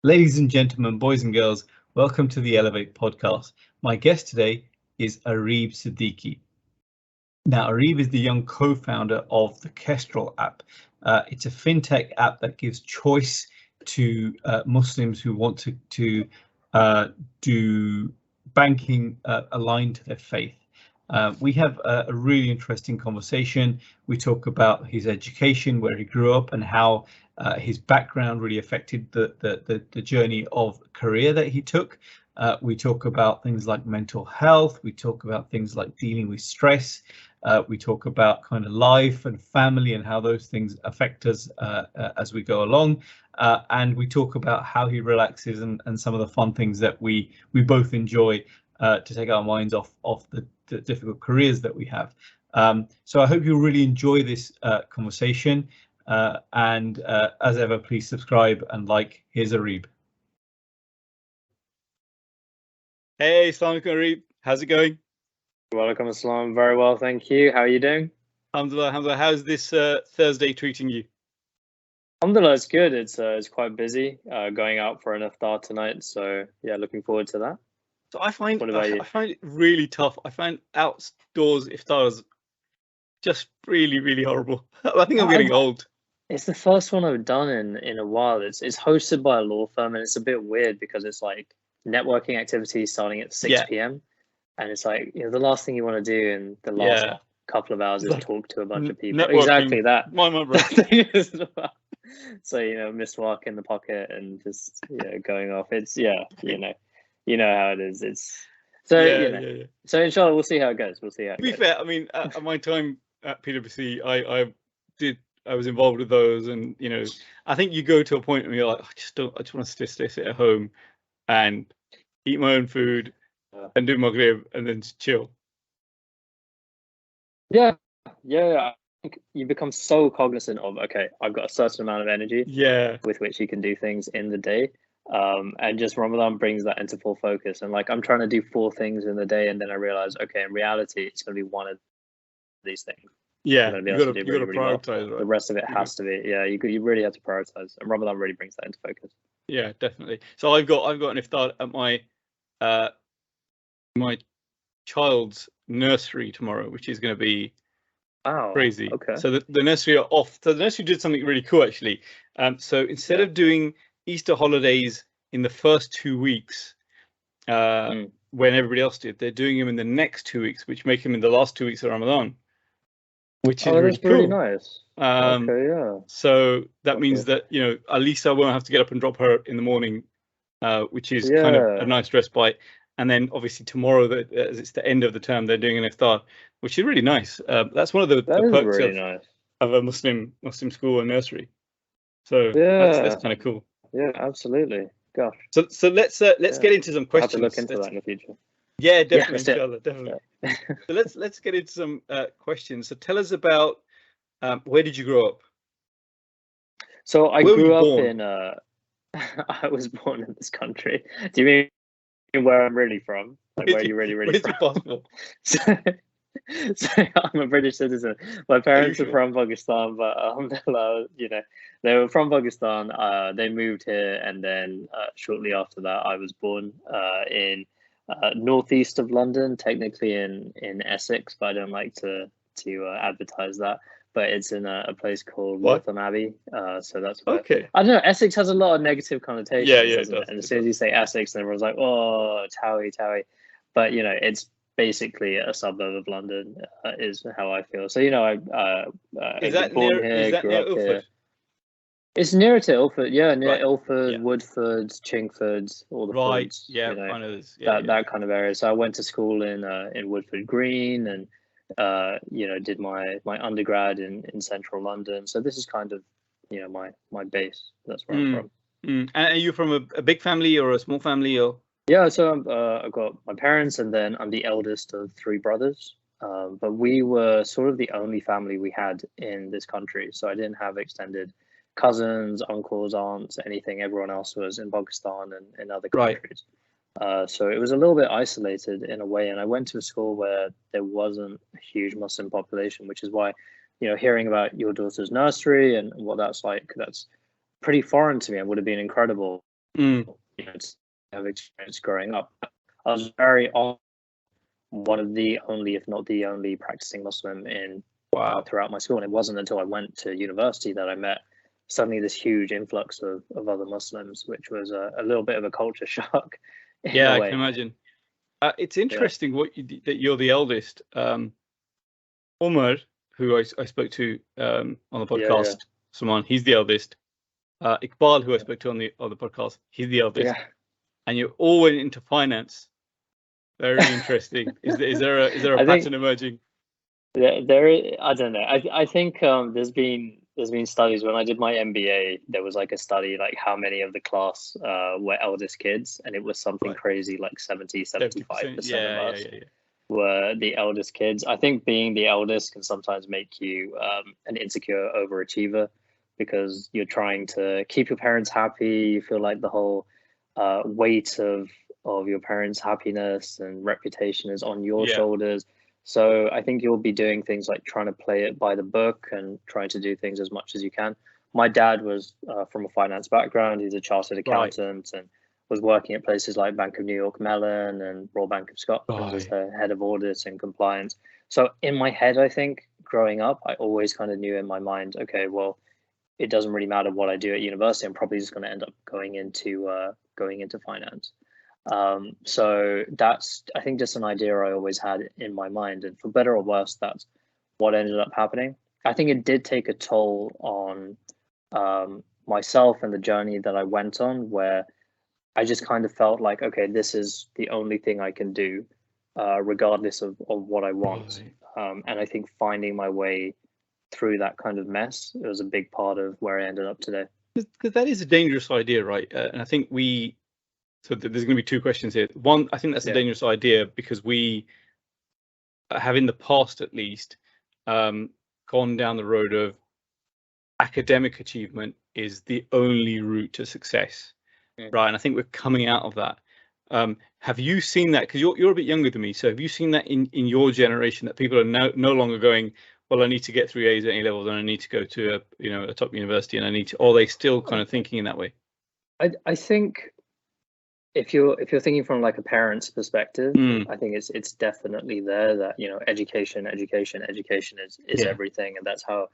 Ladies and gentlemen, boys and girls, welcome to the Elevate podcast. My guest today is Areeb Siddiqui. Now, Areeb is the young co-founder of the Kestrl app. It's a fintech app that gives choice to Muslims who want to do banking aligned to their faith. We have a really interesting conversation. We talk about his education, where he grew up, and how his background really affected the journey of career that he took. We talk about things like mental health. We talk about things like dealing with stress. We talk about kind of life and family and how those things affect us as we go along. And we talk about how he relaxes and some of the fun things that we both enjoy to take our minds off the difficult careers that we have. So I hope you really enjoy this conversation. And as ever, please subscribe and like. Here's Areeb. Hey, Assalamu alaikum, Areeb. How's it going? Walaikum assalam. Very well, thank you. How are you doing? Alhamdulillah. How's this Thursday treating you? Alhamdulillah, it's good. It's quite busy. Going out for an iftar tonight, so yeah, looking forward to that. So I find it really tough. I find outdoors iftars just really horrible. I think I'm getting old. It's the first one I've done in a while. It's hosted by a law firm, and it's a bit weird because it's like networking activities starting at 6 p.m. and it's like, you know, the last thing you want to do in the last couple of hours is talk to a bunch of people. Exactly that. So, you know, miswak in the pocket and just, you know, going off. It's you know how it is. It's so So inshallah, we'll see how it goes. To be fair, I mean, at my time at PwC, I was involved with those, and you know, I think you go to a point where you're like, I just want to sit at home and eat my own food and do Maghrib and then chill. Yeah. I think you become so cognizant of, okay, I've got a certain amount of energy with which you can do things in the day. And just Ramadan brings that into full focus. And like, I'm trying to do 4 things in the day, and then I realize, okay, in reality, it's going to be one of these things. Yeah, you got to prioritize. Right? The rest of it has to be. Yeah, you really have to prioritize, and Ramadan really brings that into focus. Yeah, definitely. So I've got an iftar at my child's nursery tomorrow, which is going to be crazy. Okay. So the nursery are off. So the nursery did something really cool, actually. So instead of doing Easter holidays in the first 2 weeks, when everybody else did, they're doing them in the next 2 weeks, which make them in the last 2 weeks of Ramadan, which is really cool. Really nice. So that means that, you know, at least I won't have to get up and drop her in the morning, which is kind of a nice respite. And then obviously tomorrow, as it's the end of the term, they're doing an iftar, which is really nice. That's one of the perks of a Muslim school and nursery. So that's kind of cool. Yeah, absolutely. Gosh. So let's get into some questions. I'll have to look into that in the future. Yeah, definitely, inshallah, definitely. So let's get into some questions. So tell us about where did you grow up? So I grew up in I was born in this country. Do you mean where I'm really from? Like where you really from? Is it possible? So I'm a British citizen. My parents are from Pakistan, but you know, they were from Pakistan. They moved here, and then shortly after that, I was born in northeast of London, technically in Essex, but I don't like to advertise that. But it's in a place called Waltham Abbey. So that's where, I don't know. Essex has a lot of negative connotations. Yeah, it does. And as soon as you say Essex, then everyone's like, oh, Towie. But you know, it's basically a suburb of London, is how I feel. So you know, I is that near Ilford? Here. It's nearer to Ilford, near Ilford, Woodford, Chingford, all the foods, you know, I know this. That kind of area. So I went to school in Woodford Green, and you know, did my undergrad in central London. So this is kind of, you know, my base. That's where I'm from. And are you from a big family or a small family, or? Yeah, so I've got my parents, and then I'm the eldest of 3 brothers. But we were sort of the only family we had in this country. So I didn't have extended cousins, uncles, aunts, anything. Everyone else was in Pakistan and in other countries. So it was a little bit isolated in a way. And I went to a school where there wasn't a huge Muslim population, which is why, you know, hearing about your daughter's nursery and what that's like, that's pretty foreign to me. It would have been incredible you know, to have experience growing up. I was very one of the only, if not the only, practicing Muslim in throughout my school. And it wasn't until I went to university that I met suddenly this huge influx of other Muslims, which was a little bit of a culture shock. Yeah, I can imagine. It's interesting that you're the eldest. Umar, who I spoke to on the podcast, someone, he's the eldest. Iqbal, who I spoke to on the podcast, he's the eldest. Yeah. And you all went into finance. Very interesting. Is there a pattern emerging? I don't know. I think there's been studies. When I did my MBA, there was like a study like how many of the class were eldest kids, and it was something crazy like 75% of us were the eldest kids. I think being the eldest can sometimes make you an insecure overachiever, because you're trying to keep your parents happy. You feel like the whole weight of your parents' happiness and reputation is on your shoulders. So I think you'll be doing things like trying to play it by the book and trying to do things as much as you can. My dad was from a finance background. He's a chartered accountant and was working at places like Bank of New York Mellon and Royal Bank of Scotland as the head of audit and compliance. So in my head, I think growing up, I always kind of knew in my mind, okay, well, it doesn't really matter what I do at university. I'm probably just going to end up going into finance. So that's, I think, just an idea I always had in my mind, and for better or worse, that's what ended up happening. I think it did take a toll on myself and the journey that I went on, where I just kind of felt like, okay, this is the only thing I can do, regardless of what I want. And I think finding my way through that kind of mess, it was a big part of where I ended up today. Because that is a dangerous idea, right? And I think so there's going to be two questions here. One, I think that's a dangerous idea because we have, in the past at least, gone down the road of academic achievement is the only route to success, right? And I think we're coming out of that. Have you seen that? Because you're a bit younger than me, so have you seen that in your generation, that people are no longer going, well, I need to get 3 A's at A levels and I need to go to a top university and I need to, or are they still kind of thinking in that way? I think if you're thinking from like a parent's perspective, I think it's definitely there that, education is everything, and that's how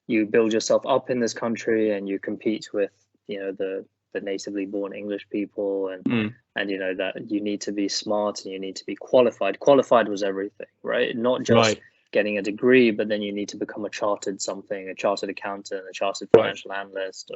you build yourself up in this country, and you compete with the natively born English people, and that you need to be smart and you need to be qualified. Qualified was everything, right? Not just getting a degree, but then you need to become a chartered accountant, a chartered financial analyst,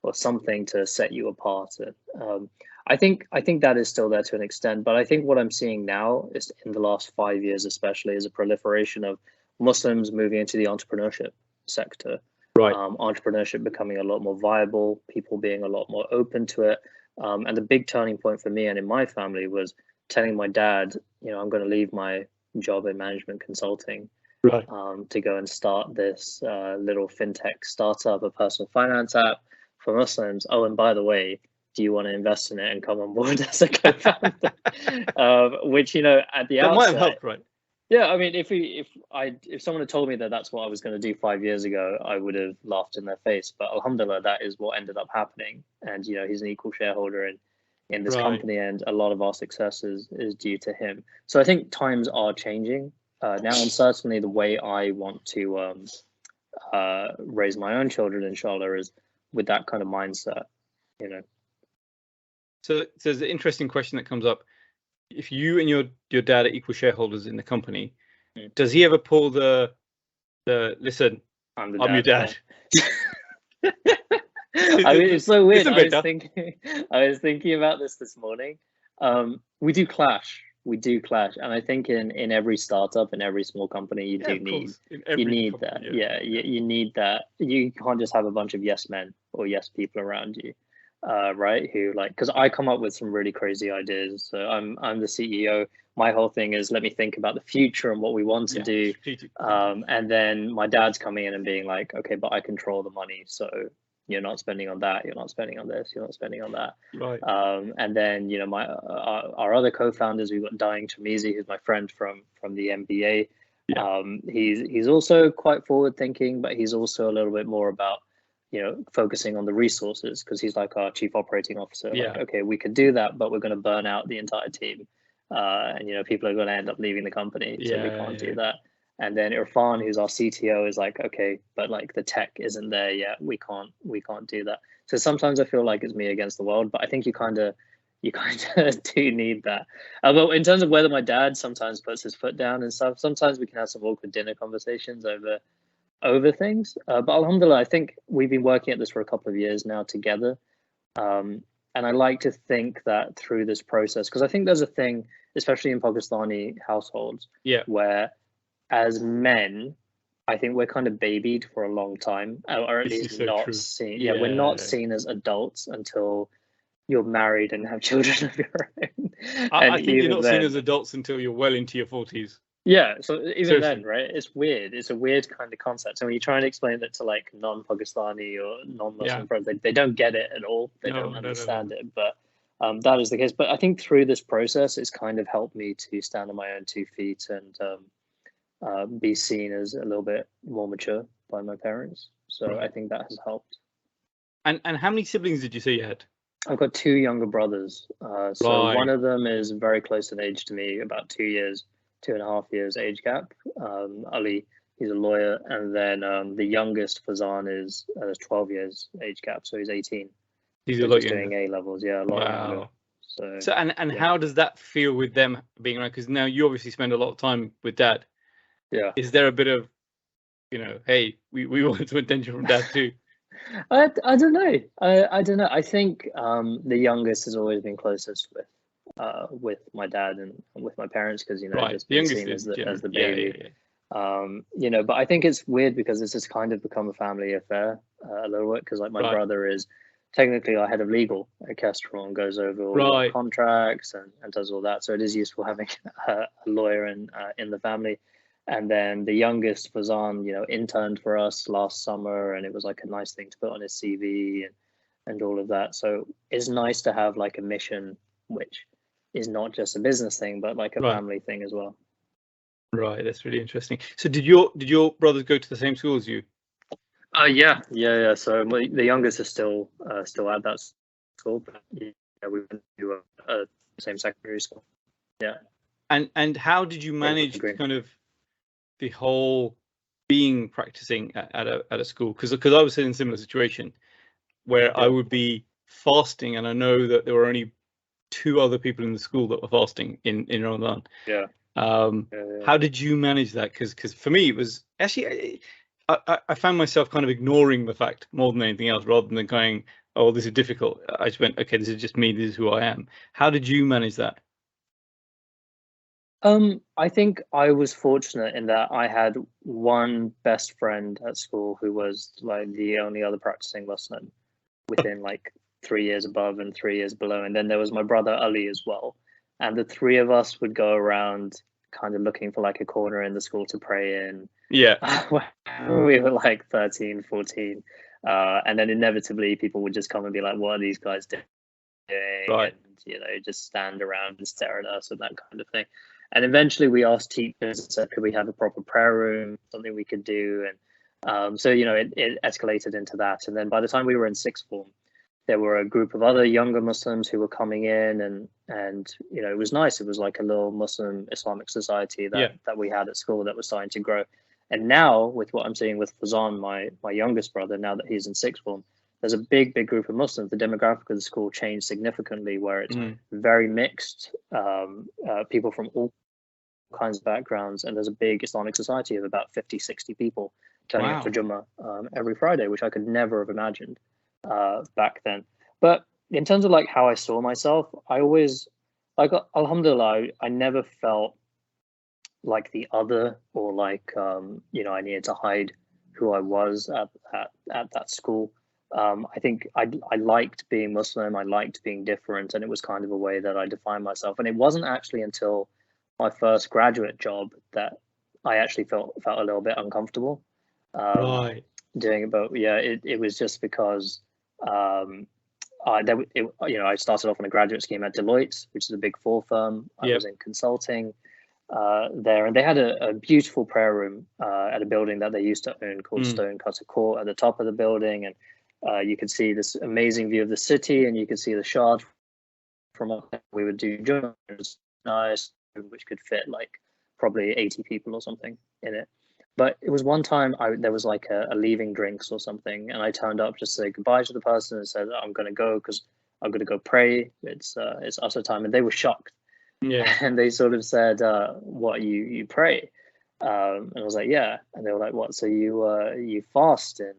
or something to set you apart. And I think that is still there to an extent, but I think what I'm seeing now is, in the last 5 years especially, is a proliferation of Muslims moving into the entrepreneurship sector. Entrepreneurship becoming a lot more viable, people being a lot more open to it. And the big turning point for me and in my family was telling my dad, I'm going to leave my job in management consulting to go and start this little fintech startup, a personal finance app for Muslims. Oh, and by the way, do you want to invest in it and come on board as a co-founder? Which, at the outset, might have helped, right? Yeah, I mean, if someone had told me that that's what I was going to do 5 years ago, I would have laughed in their face. But alhamdulillah, that is what ended up happening. And he's an equal shareholder in this company, and a lot of our success is due to him. So I think times are changing now, and certainly the way I want to raise my own children, inshallah, is with that kind of mindset. So there's an interesting question that comes up. If you and your dad are equal shareholders in the company, does he ever pull the listen, I'm your dad? I mean, it's so weird. I was thinking about this morning. We do clash, and I think in every startup, in every small company, you need that. You need that. You can't just have a bunch of yes men or yes people around you. Right, who because I come up with some really crazy ideas. So I'm the CEO. My whole thing is, let me think about the future and what we want to do. And then my dad's coming in and being like, okay, but I control the money, so you're not spending on that, you're not spending on this, you're not spending on that. And then our other co-founders, we've got Dying Tamizi, who's my friend from the MBA. He's also quite forward thinking, but he's also a little bit more about focusing on the resources, because he's like our chief operating officer. Yeah. Like, okay, we could do that, but we're going to burn out the entire team, and people are going to end up leaving the company, so we can't do that. And then Irfan, who's our CTO, is like, okay, but like the tech isn't there yet. We can't do that. So sometimes I feel like it's me against the world, but I think you kind of do need that. But in terms of whether my dad sometimes puts his foot down and stuff, sometimes we can have some awkward dinner conversations over things. But alhamdulillah, I think we've been working at this for a couple of years now together. And I like to think that through this process, because I think there's a thing, especially in Pakistani households, where as men, I think we're kind of babied for a long time, or at least not seen. Yeah, we're not seen as adults until you're married and have children of your own. I think you're not seen as adults until you're well into your 40s. Yeah, so even then, right? It's weird. It's a weird kind of concept. And when you try and explain it to like non-Pakistani or non-Muslim friends, they don't get it at all. They don't understand it. But that is the case. But I think through this process, it's kind of helped me to stand on my own 2 feet and be seen as a little bit more mature by my parents. So I think that has helped. And how many siblings did you say you had? I've got 2 younger brothers. So one of them is very close in age to me, about 2.5 years age gap. Ali, he's a lawyer, and then the youngest, Fazan, is 12 years age gap, so he's 18. He's a lot younger. Doing A levels, a lot younger. So and how does that feel with them being around? Because now you obviously spend a lot of time with Dad. Yeah. Is there a bit of, hey, we want some attention from Dad too? I don't know. I don't know. I think the youngest has always been closest with my dad and with my parents, because just being seen as the baby. But I think it's weird because this has kind of become a family affair a little bit, because like my brother is technically our head of legal at Kestrl and goes over all the contracts and does all that. So it is useful having a lawyer in the family. And then the youngest, Fazan, interned for us last summer, and it was like a nice thing to put on his CV and all of that. So it's nice to have like a mission, which is not just a business thing, but like a family thing as well. Right, that's really interesting. So did your brothers go to the same school as you? Yeah. So the youngest is still at that school, but we went to a same secondary school. Yeah. And how did you manage kind of the whole being practicing at a school? Because I was in a similar situation where I would be fasting, and I know that there were only 2 other people in the school that were fasting in Ramadan. How did you manage that? Because for me it was actually I found myself kind of ignoring the fact more than anything else, rather than going, oh, this is difficult. I just went, okay, this is just me, this is who I am. How did you manage that? I think I was fortunate in that I had one best friend at school who was like the only other practicing Muslim within like 3 years above and 3 years below. And then there was my brother Ali as well. And the 3 of us would go around kind of looking for like a corner in the school to pray in. Yeah. We were like 13, 14. And then inevitably people would just come and be like, what are these guys doing? Right. And, just stand around and stare at us and that kind of thing. And eventually we asked teachers and said, could we have a proper prayer room, something we could do? And so, it escalated into that. And then by the time we were in 6th form, there were a group of other younger Muslims who were coming in, and it was nice. It was like a little Muslim Islamic society that we had at school that was starting to grow. And now with what I'm seeing with Fazan, my youngest brother, now that he's in 6th form, there's a big group of Muslims. The demographic of the school changed significantly, where it's very mixed, people from all kinds of backgrounds. And there's a big Islamic society of about 50, 60 people turning up for Jummah every Friday, which I could never have imagined back then. But in terms of like how I saw myself, I always, like, alhamdulillah, I never felt like the other, or like, I needed to hide who I was at that school. I think I liked being Muslim. I liked being different, and it was kind of a way that I defined myself. And it wasn't actually until my first graduate job that I actually felt a little bit uncomfortable doing it. But yeah, it was just because I started off on a graduate scheme at Deloitte, which is a big 4 firm. I was in consulting there, and they had a beautiful prayer room at a building that they used to own called Stonecutter Court at the top of the building. And you could see this amazing view of the city, and you could see the Shard from up there. We would do jobs, nice, which could fit like probably 80 people or something in it. But it was one time there was like a leaving drinks or something, and I turned up just to say goodbye to the person and said, I'm going to go because I'm going to go pray. It's utter time. And they were shocked. Yeah. And they sort of said, what, you pray? And I was like, yeah. And they were like, what? So you fast in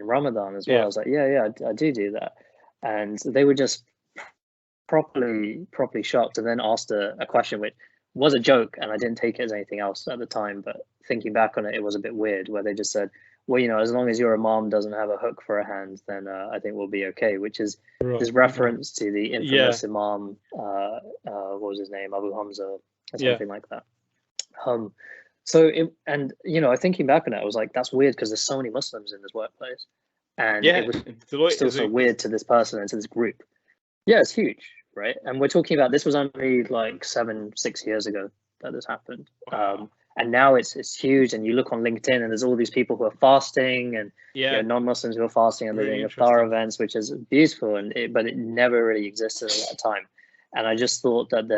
Ramadan as well? Yeah. I was like, yeah, I do that. And they were just properly shocked, and then asked a question which was a joke, and I didn't take it as anything else at the time, but thinking back on it, it was a bit weird, where they just said, well, you know, as long as your imam doesn't have a hook for a hand, then I think we'll be okay, which is this reference to the infamous imam, what was his name, Abu Hamza or something like that. So thinking back on it, I was like, that's weird because there's so many Muslims in this workplace, and it was Deloitte still so weird to this person and to this group. Yeah, it's huge, right? And we're talking about, this was only like 6 years ago that this happened. Wow. And now it's huge, and you look on LinkedIn and there's all these people who are fasting, and non-Muslims who are fasting, and they're doing LOTR events, which is beautiful, but it never really existed at that time. And I just thought that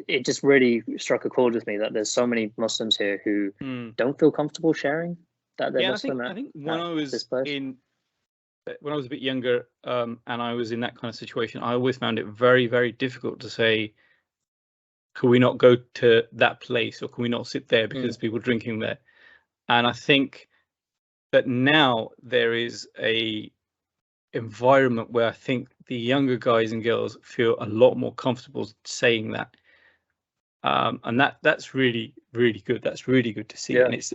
it just really struck a chord with me that there's so many Muslims here who don't feel comfortable sharing that they're Muslim. I think when I was a bit younger, and I was in that kind of situation, I always found it very, very difficult to say, could we not go to that place, or can we not sit there because there's people drinking there? And I think that now there is a environment where I think the younger guys and girls feel a lot more comfortable saying that. And that's really, really good. That's really good to see. And it's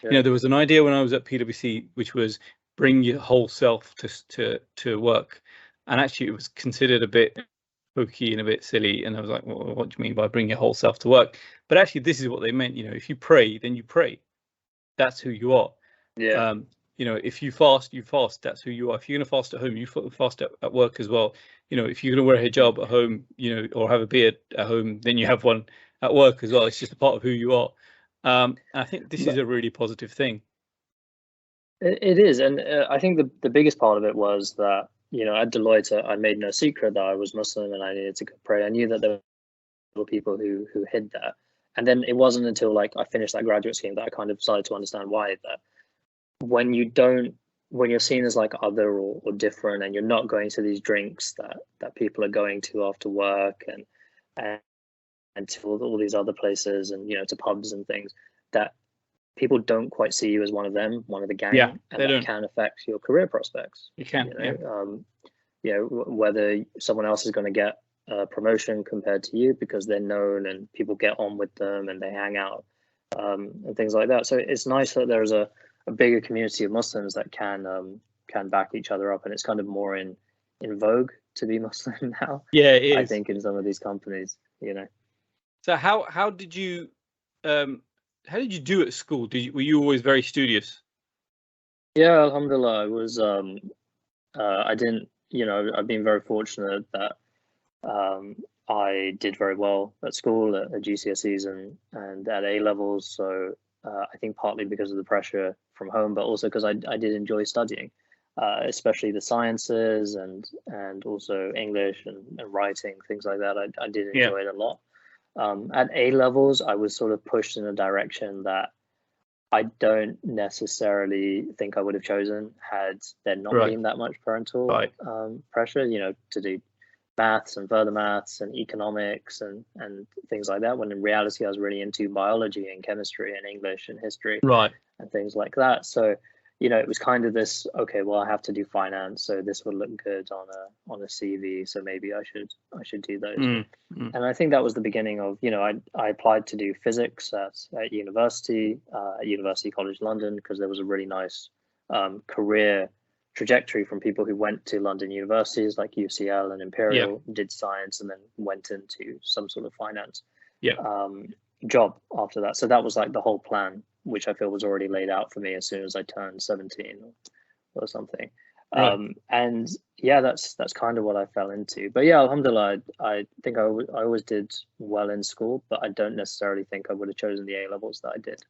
you know, there was an idea when I was at PwC, which was bring your whole self to work, and actually it was considered a bit hokey and a bit silly, and I was like, well, what do you mean by bring your whole self to work? But actually this is what they meant. You know, if you pray, then you pray. That's who you are. You know, if you fast, you fast. That's who you are. If you're going to fast at home, you fast at work as well. You know, if you're going to wear a hijab at home, you know, or have a beard at home, then you have one at work as well. It's just a part of who you are. And I think this is a really positive thing. It is. And I think the biggest part of it was that, you know, at Deloitte, I made no secret that I was Muslim and I needed to pray. I knew that there were people who hid that. And then it wasn't until like I finished that graduate scheme that I kind of started to understand why that when you're seen as like other or different, and you're not going to these drinks that people are going to after work and to all these other places, and, you know, to pubs and things, that people don't quite see you as one of them, one of the gang, and that can affect your career prospects. You can, you know, whether someone else is going to get a promotion compared to you because they're known and people get on with them and they hang out, and things like that. So it's nice that there's a bigger community of Muslims that can back each other up, and it's kind of more in vogue to be Muslim now. Yeah, it is. I think in some of these companies, you know. So how did you do at school? Were you always very studious? Yeah, alhamdulillah. I was I didn't, you know, I've been very fortunate that I did very well at school, at GCSEs and at A levels. So I think partly because of the pressure from home, but also because I did enjoy studying, especially the sciences and also English and writing, things like that. I did enjoy it a lot. At A levels, I was sort of pushed in a direction that I don't necessarily think I would have chosen had there not been that much parental pressure, you know, to do maths and further maths and economics and things like that, when in reality I was really into biology and chemistry and English and history and things like that. So, you know, it was kind of this, okay, well, I have to do finance, so this would look good on a CV, so maybe I should do those. And I think that was the beginning of, you know, I applied to do physics at University College London, because there was a really nice career trajectory from people who went to London universities like UCL and Imperial, did science, and then went into some sort of finance job after that. So that was like the whole plan, which I feel was already laid out for me as soon as I turned 17 or something. And yeah, that's kind of what I fell into. But yeah, alhamdulillah, I think I always did well in school, but I don't necessarily think I would have chosen the A levels that I did,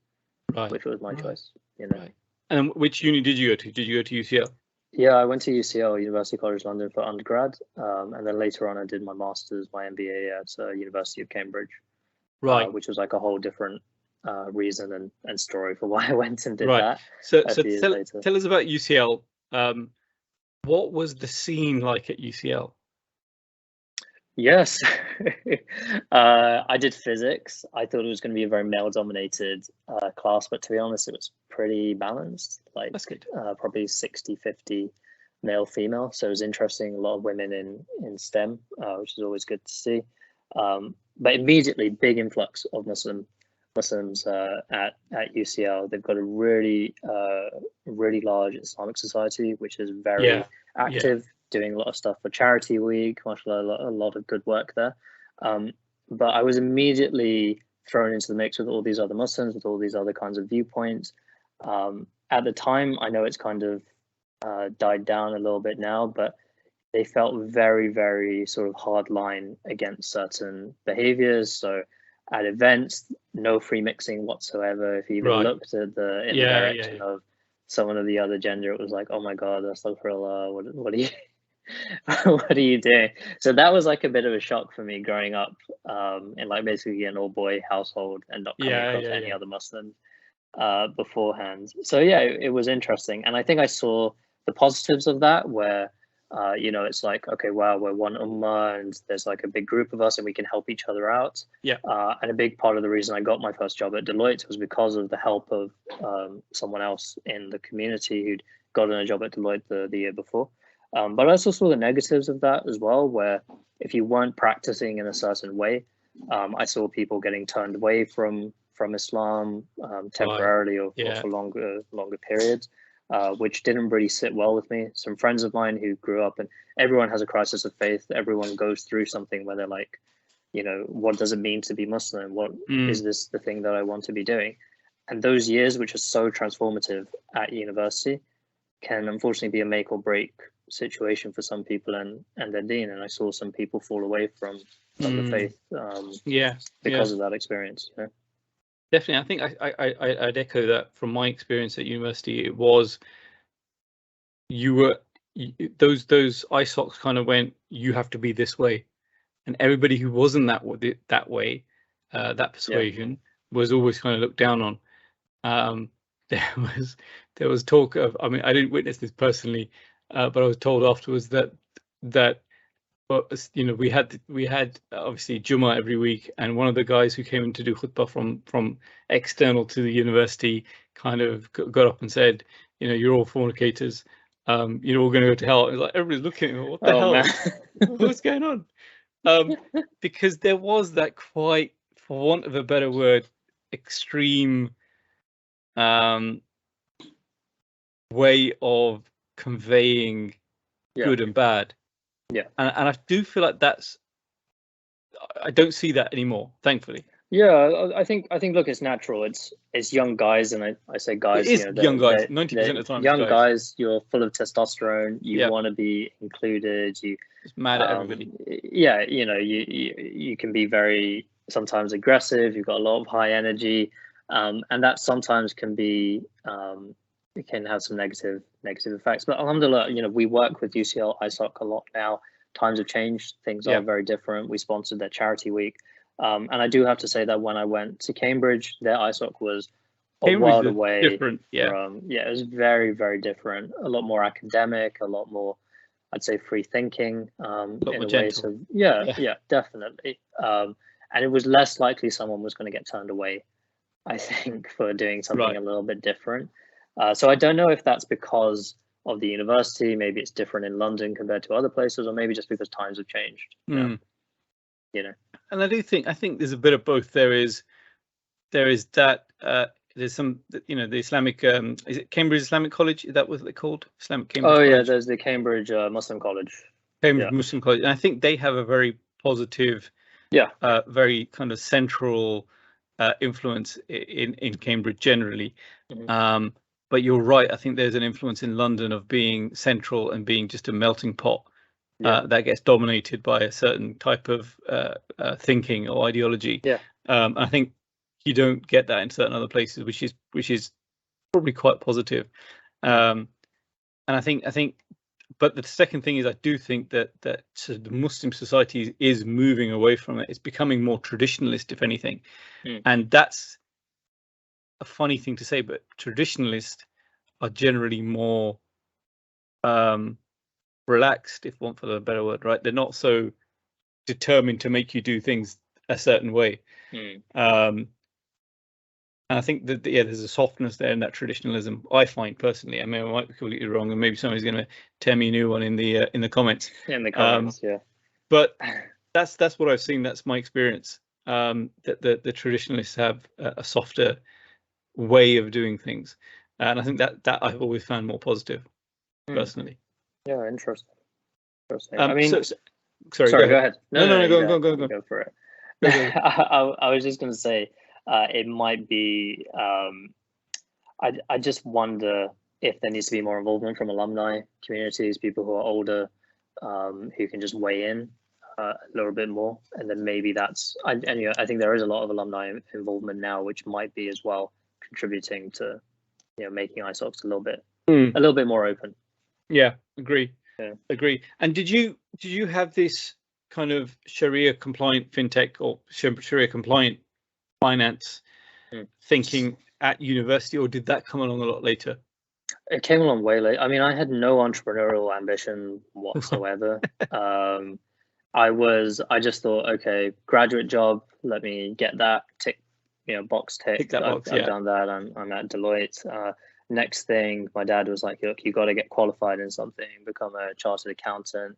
which was my choice, you know. And which uni did you go to? Did you go to UCL? Yeah, I went to UCL, University College London, for undergrad, and then later on I did my master's, my MBA at University of Cambridge, Right. Which was like a whole different reason and story for why I went and did Right. that. So a few years later. tell us about UCL. What was the scene like at UCL? Yes, I did physics. I thought it was going to be a very male-dominated class, but to be honest, it was pretty balanced. Like, that's good. Probably 60-50 male-female. So it was interesting. A lot of women in STEM, which is always good to see. But immediately, big influx of Muslims at UCL. They've got a really large Islamic society, which is very active. Doing a lot of stuff for Charity Week, mashallah, a lot of good work there. But I was immediately thrown into the mix with all these other Muslims, with all these other kinds of viewpoints. At the time, I know it's kind of died down a little bit now, but they felt very, very sort of hard line against certain behaviors. So at events, no free mixing whatsoever. If you even looked at the direction of someone of the other gender, it was like, oh my God, astaghfirullah, what are you what are you doing? So that was like a bit of a shock for me growing up in like basically an all boy household and not coming across any other Muslims beforehand. So yeah, it was interesting. And I think I saw the positives of that where, it's like, okay, wow, we're one ummah and there's like a big group of us and we can help each other out. And a big part of the reason I got my first job at Deloitte was because of the help of someone else in the community who'd gotten a job at Deloitte the year before. But I also saw the negatives of that as well, where if you weren't practicing in a certain way, I saw people getting turned away from Islam temporarily or for longer periods, which didn't really sit well with me. Some friends of mine who grew up, and everyone has a crisis of faith. Everyone goes through something where they're like, what does it mean to be Muslim? What is this the thing that I want to be doing? And those years, which are so transformative at university, can unfortunately be a make or break situation for some people and their deen. And I saw some people fall away from the faith because of that experience. Definitely. I think I'd echo that from my experience at university. It was those ISOCs kind of went, you have to be this way, and everybody who wasn't that way, that persuasion was always kind of looked down on. There was talk of, I mean, I didn't witness this personally, but I was told afterwards that we had obviously Jummah every week, and one of the guys who came in to do khutbah from external to the university kind of got up and said, you're all fornicators, you're all going to go to hell. It's like everybody's looking at me, what the hell? Man. What's going on? Because there was that quite, for want of a better word, extreme way of conveying good and bad. And I do feel like I don't see that anymore, thankfully. I think look, it's natural. It's young guys, and I say guys, it is young guys, 90% of the time. Young guys, you're full of testosterone, you want to be included, you it's mad at everybody. You can be very sometimes aggressive, you've got a lot of high energy, and that sometimes can be it can have some negative effects. But alhamdulillah, we work with UCL ISOC a lot now. Times have changed, things are very different. We sponsored their Charity Week, and I do have to say that when I went to Cambridge, their ISOC was a world away. Different, it was very, very different. A lot more academic, a lot more, I'd say, free thinking. In a way, so definitely. And it was less likely someone was going to get turned away, I think, for doing something a little bit different. So I don't know if that's because of the university, maybe it's different in London compared to other places, or maybe just because times have changed. And I think there's a bit of both. There is that there's some, the Islamic, is it Cambridge Islamic College? Is that what they're called? Islamic Cambridge College? There's the Cambridge Muslim College. Cambridge Muslim College, and I think they have a very positive, very kind of central influence in Cambridge generally. But you're right. I think there's an influence in London of being central and being just a melting pot that gets dominated by a certain type of thinking or ideology. I think you don't get that in certain other places, which is probably quite positive. And I think, but the second thing is, I do think that the Muslim society is moving away from it. It's becoming more traditionalist, if anything. And that's a funny thing to say, but traditionalists are generally more relaxed, if one for a better word, right? They're not so determined to make you do things a certain way. And I think that, yeah, there's a softness there in that traditionalism, I find personally. I mean, I might be completely wrong, and maybe somebody's going to tear me a new one in the comments. In the comments, yeah. But that's what I've seen. That's my experience. That the traditionalists have a softer way of doing things, and I think that I've always found more positive, personally. Yeah, interesting. I mean, sorry, go ahead. No, go for it. I was just going to say, it might be. I just wonder if there needs to be more involvement from alumni communities, people who are older, who can just weigh in a little bit more, and then maybe that's. I think there is a lot of alumni involvement now, which might be as well contributing to, making ISOCs a little bit more open. Yeah, agree. Agree. And did you have this kind of Sharia compliant fintech or Sharia compliant finance thinking at university, or did that come along a lot later? It came along way late. I mean, I had no entrepreneurial ambition whatsoever. I just thought, okay, graduate job, let me get that tick, box ticked. I've done that. I'm at Deloitte. Next thing, my dad was like, look, you got to get qualified in something, become a chartered accountant.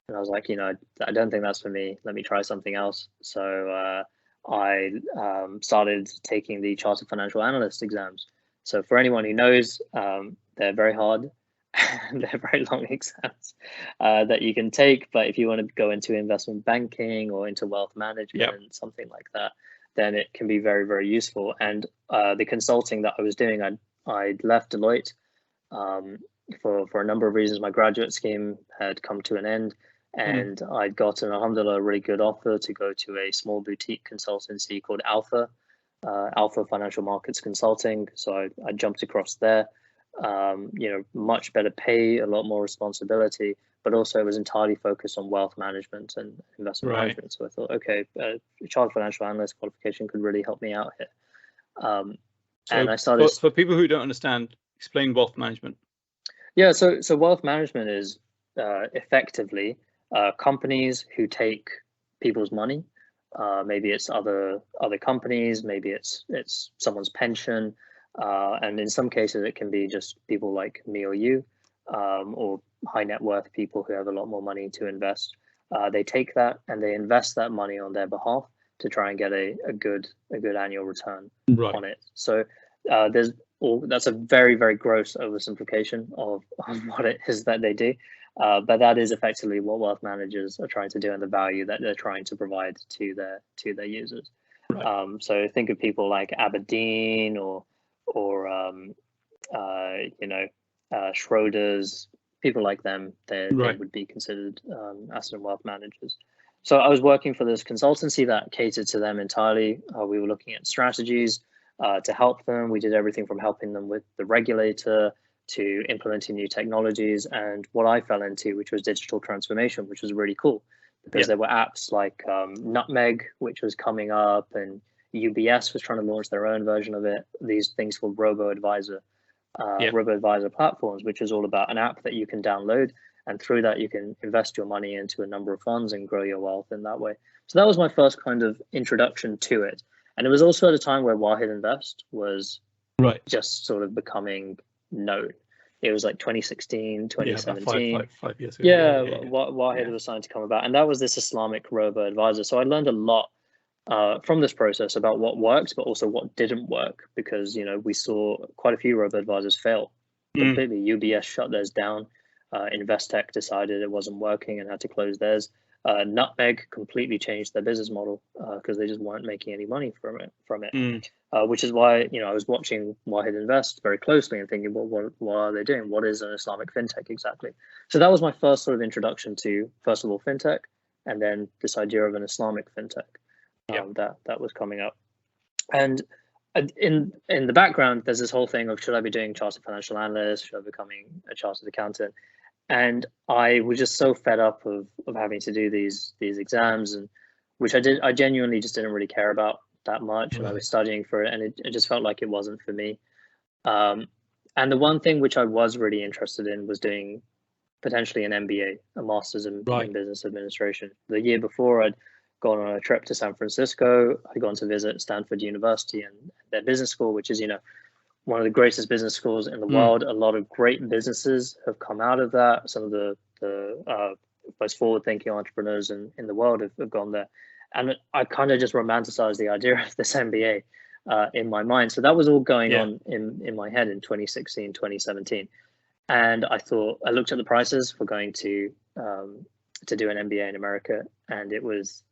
And I was like, I don't think that's for me. Let me try something else. So I started taking the chartered financial analyst exams. So for anyone who knows, they're very hard. They're very long exams that you can take. But if you want to go into investment banking or into wealth management, something like that, then it can be very, very useful. And the consulting that I was doing, I left Deloitte for a number of reasons. My graduate scheme had come to an end, and I'd gotten, alhamdulillah, a really good offer to go to a small boutique consultancy called Alpha Financial Markets Consulting. So I jumped across there. Much better pay, a lot more responsibility, but also it was entirely focused on wealth management and investment management. So I thought, okay, a chartered financial analyst qualification could really help me out here. And I started. For people who don't understand, explain wealth management. Yeah, so wealth management is effectively companies who take people's money. Maybe it's other companies, maybe it's someone's pension, and in some cases it can be just people like me or you, or high net worth people who have a lot more money to invest. They take that and they invest that money on their behalf to try and get a good annual return on it. So that's a very, very gross oversimplification of what it is that they do. But that is effectively what wealth managers are trying to do and the value that they're trying to provide to their users. So think of people like Aberdeen or Schroders, people like them. They would be considered asset and wealth managers. So I was working for this consultancy that catered to them entirely. We were looking at strategies to help them. We did everything from helping them with the regulator to implementing new technologies, and what I fell into, which was digital transformation, which was really cool because there were apps like Nutmeg, which was coming up, and UBS was trying to launch their own version of it. These things called robo-advisor platforms, which is all about an app that you can download, and through that you can invest your money into a number of funds and grow your wealth in that way. So that was my first kind of introduction to it. And it was also at a time where Wahid Invest was just sort of becoming known. It was like 2016, 2017. About 5 years ago. Wahid was starting to come about. And that was this Islamic robo-advisor. So I learned a lot from this process about what worked, but also what didn't work, because we saw quite a few robo-advisors fail completely. UBS shut theirs down. Investec decided it wasn't working and had to close theirs. Nutmeg completely changed their business model because they just weren't making any money from it. Which is why I was watching Wahid Invest very closely and thinking, well, what are they doing? What is an Islamic fintech exactly? So that was my first sort of introduction to, first of all, fintech, and then this idea of an Islamic fintech that was coming up. And in the background, there's this whole thing of should I be doing chartered financial analyst? Should I be becoming a chartered accountant? And I was just so fed up of having to do these exams, and which I genuinely just didn't really care about that much. And I was studying for it, and it just felt like it wasn't for me. And the one thing which I was really interested in was doing potentially an MBA, a master's in business administration. The year before, I'd gone on a trip to San Francisco. I'd gone to visit Stanford University and their business school, which is, one of the greatest business schools in the world. A lot of great businesses have come out of that. Some of the most forward-thinking entrepreneurs in the world have gone there. And I kind of just romanticized the idea of this MBA in my mind. So that was all going on in my head in 2016, 2017. And I looked at the prices for going to do an MBA in America, and it was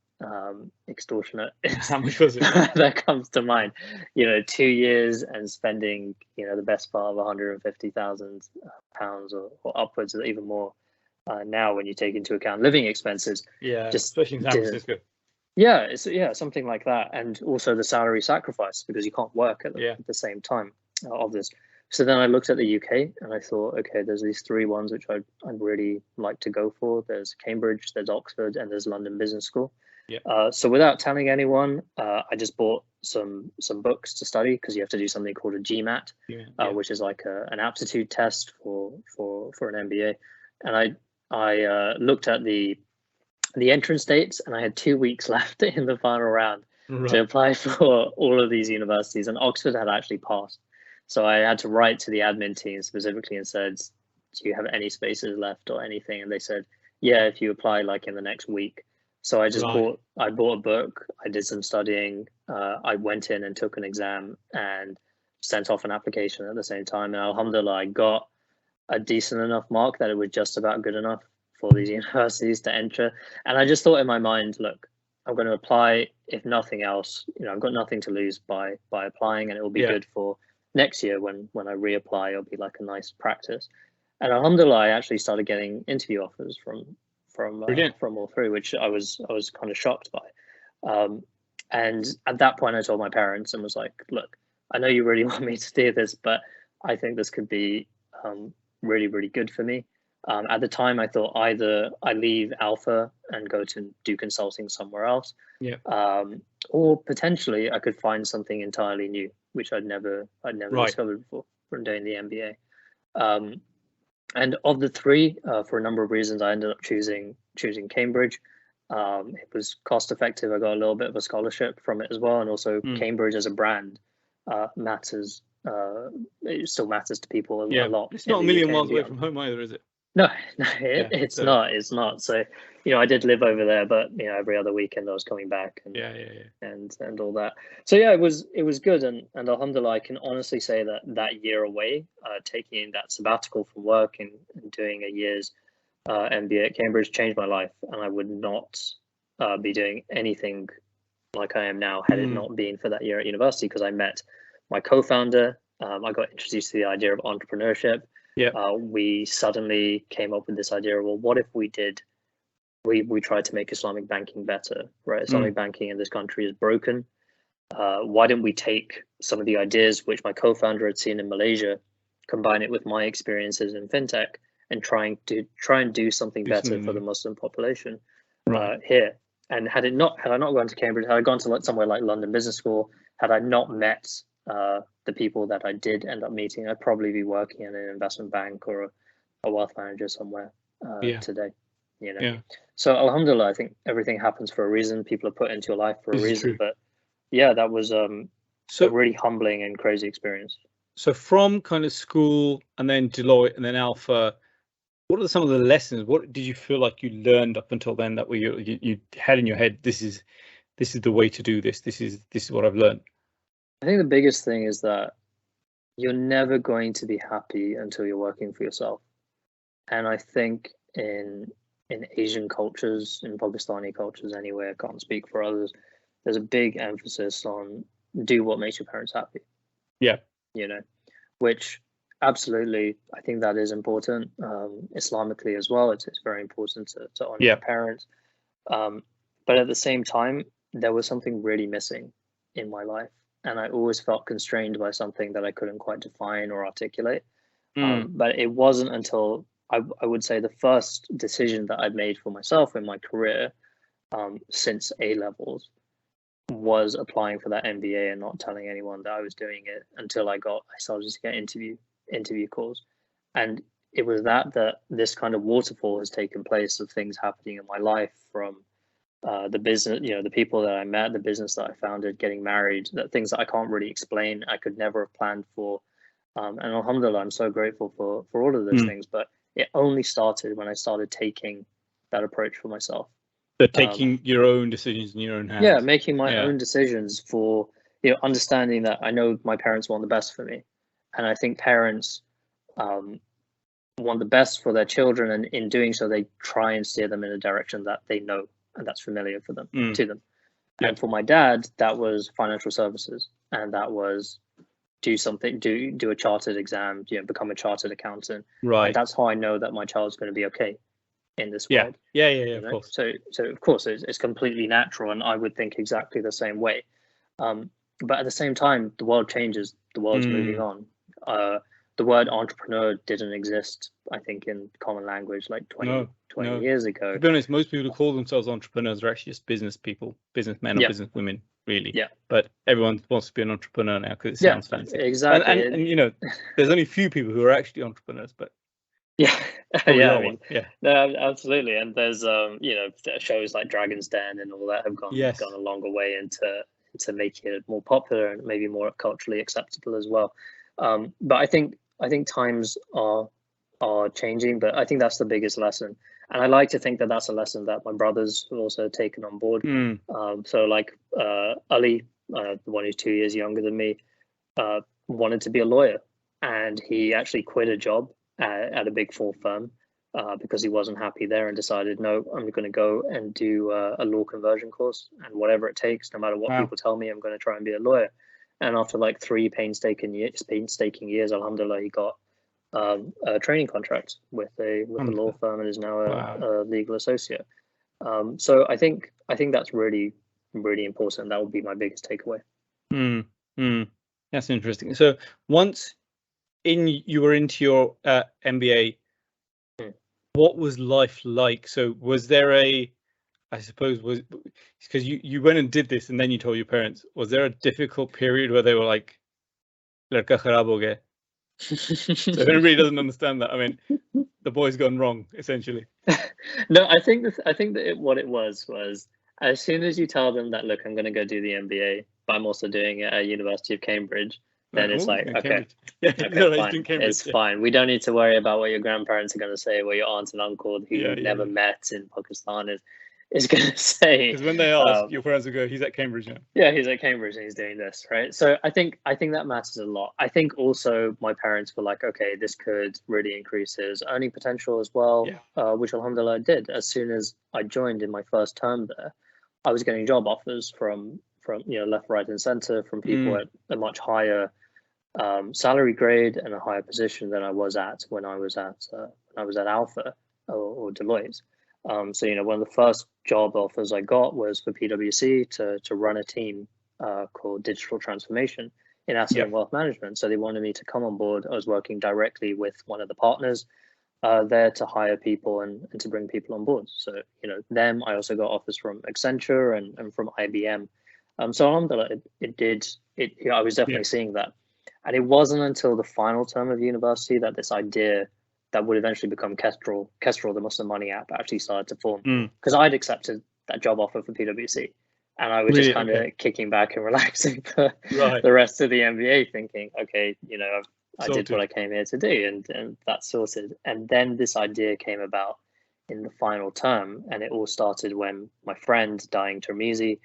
extortionate. How much was it? That comes to mind. 2 years and spending, the best part of £150,000 or upwards, or even more now when you take into account living expenses. Yeah, just especially in San Francisco. Yeah, something like that, and also the salary sacrifice because you can't work at the same time of this. So then I looked at the UK and I thought, okay, there's these 3 ones which I'd really like to go for. There's Cambridge, there's Oxford, and there's London Business School. So without telling anyone, I just bought some books to study because you have to do something called a GMAT, which is like an aptitude test for an MBA. And I looked at the entrance dates, and I had 2 weeks left in the final round to apply for all of these universities, and Oxford had actually passed. So I had to write to the admin team specifically and said, do you have any spaces left or anything? And they said, yeah, if you apply like in the next week. So I just bought a book. I did some studying. I went in and took an exam and sent off an application at the same time. And alhamdulillah, I got a decent enough mark that it was just about good enough for these universities to enter. And I just thought in my mind, look, I'm going to apply. If nothing else, I've got nothing to lose by applying, and it will be good for next year when I reapply. It'll be like a nice practice. And alhamdulillah, I actually started getting interview offers from all 3, which I was kind of shocked by. And at that point, I told my parents and was like, look, I know you really want me to do this, but I think this could be really, really good for me. At the time, I thought either I leave Alpha and go to do consulting somewhere else, or potentially I could find something entirely new, which I'd never discovered before from doing the MBA. And of the 3, for a number of reasons, I ended up choosing Cambridge. It was cost effective. I got a little bit of a scholarship from it as well, and also Cambridge as a brand matters. It still matters to people a lot. It's not a million miles away from home either, is it? No, it's not. It's not. So, I did live over there, but every other weekend I was coming back and and all that. So yeah, it was good, and alhamdulillah, I can honestly say that year away, taking that sabbatical from work and doing a year's MBA at Cambridge changed my life, and I would not be doing anything like I am now had it not been for that year at university, because I met my co-founder. I got introduced to the idea of entrepreneurship. We suddenly came up with this idea of, well, what if we tried to make Islamic banking better, right? Islamic banking in this country is broken. Why don't we take some of the ideas which my co-founder had seen in Malaysia, combine it with my experiences in fintech, and try and do something better for the Muslim population here. And had I not gone to Cambridge, had I gone to somewhere like London Business School, had I not met the people that I did end up meeting, I'd probably be working in an investment bank or a wealth manager somewhere today. So alhamdulillah, I think everything happens for a reason. People are put into your life for a reason. But yeah, that was a really humbling and crazy experience. So from kind of school and then Deloitte and then Alpha, what are some of the lessons? What did you feel like you learned up until then that you had in your head? This is the way to do this. This is what I've learned. I think the biggest thing is that you're never going to be happy until you're working for yourself. And I think in Asian cultures, in Pakistani cultures anyway, I can't speak for others, there's a big emphasis on do what makes your parents happy. Which absolutely, I think that is important. Islamically as well, it's very important to honor your parents. But at the same time, there was something really missing in my life. and I always felt constrained by something that I couldn't quite define or articulate. But it wasn't until I would say the first decision that I'd made for myself in my career since A levels was applying for that MBA and not telling anyone that I was doing it until I started to get interview calls. And it was that this kind of waterfall has taken place of things happening in my life, from the business, the people that I met, the business that I founded, getting married, that things that I can't really explain, I could never have planned for. And alhamdulillah, I'm so grateful for all of those things. But it only started when I started taking that approach for myself. So taking your own decisions in your own hands. Yeah, making my own decisions for, understanding that I know my parents want the best for me. And I think parents want the best for their children, and in doing so, they try and steer them in a direction that they know and that's familiar for them to them. Yeah. And for my dad, that was financial services, and that was do a chartered exam, become a chartered accountant. Right. And that's how I know that my child's going to be okay in this world. Yeah, of course. So of course it's completely natural, and I would think exactly the same way. But at the same time, the world changes. The world's moving on. The word entrepreneur didn't exist, I think, in common language like 20 years ago. To be honest, most people who call themselves entrepreneurs are actually just business people, businessmen or businesswomen, really. Yeah. But everyone wants to be an entrepreneur now because it sounds fancy. Exactly. And there's only a few people who are actually entrepreneurs, but no, absolutely. And there's shows like Dragon's Den and all that have gone a longer way into making it more popular and maybe more culturally acceptable as well. But I think times are changing, but I think that's the biggest lesson. And I like to think that that's a lesson that my brothers have also taken on board. So like Ali, the one who's 2 years younger than me, wanted to be a lawyer, and he actually quit a job at a big 4 firm because he wasn't happy there, and decided, no, I'm going to go and do a law conversion course, and whatever it takes, no matter what people tell me, I'm going to try and be a lawyer. And after like 3 painstaking years, alhamdulillah, he got a training contract with a law firm, and is now a legal associate. So I think that's really, really important. That would be my biggest takeaway. That's interesting. So once you were into your MBA, what was life like? So was there because you went and did this and then you told your parents, was there a difficult period where they were like, "Ladka kharab ho gaya"? So everybody really doesn't understand that. I mean, the boy's gone wrong, essentially. No, I think that what it was as soon as you tell them that, look, I'm going to go do the MBA, but I'm also doing it at University of Cambridge, then it's like, okay, fine. It's fine. We don't need to worry about what your grandparents are going to say, what your aunt and uncle who you've never met in Pakistan is going to say. Because when they ask, your parents will go, he's at Cambridge now. Yeah, he's at Cambridge and he's doing this, right? So I think that matters a lot. I think also my parents were like, okay, this could really increase his earning potential as well, which alhamdulillah did. As soon as I joined in my first term there, I was getting job offers from left, right, and center from people at a much higher salary grade and a higher position than I was at when I was at Alpha or Deloitte. So one of the first job offers I got was for PwC to run a team called Digital Transformation in asset and wealth management. So they wanted me to come on board. I was working directly with one of the partners there to hire people and to bring people on board. So them. I also got offers from Accenture and from IBM. So alhamdulillah, I was definitely seeing that. And it wasn't until the final term of university that this idea that would eventually become Kestrl, the Muslim Money app, actually started to form. Because I'd accepted that job offer for PwC, and I was just kind of kicking back and relaxing for the rest of the MBA, thinking, okay, I did what I came here to do, and that's sorted. And then this idea came about in the final term, and it all started when my friend Daing Termizi,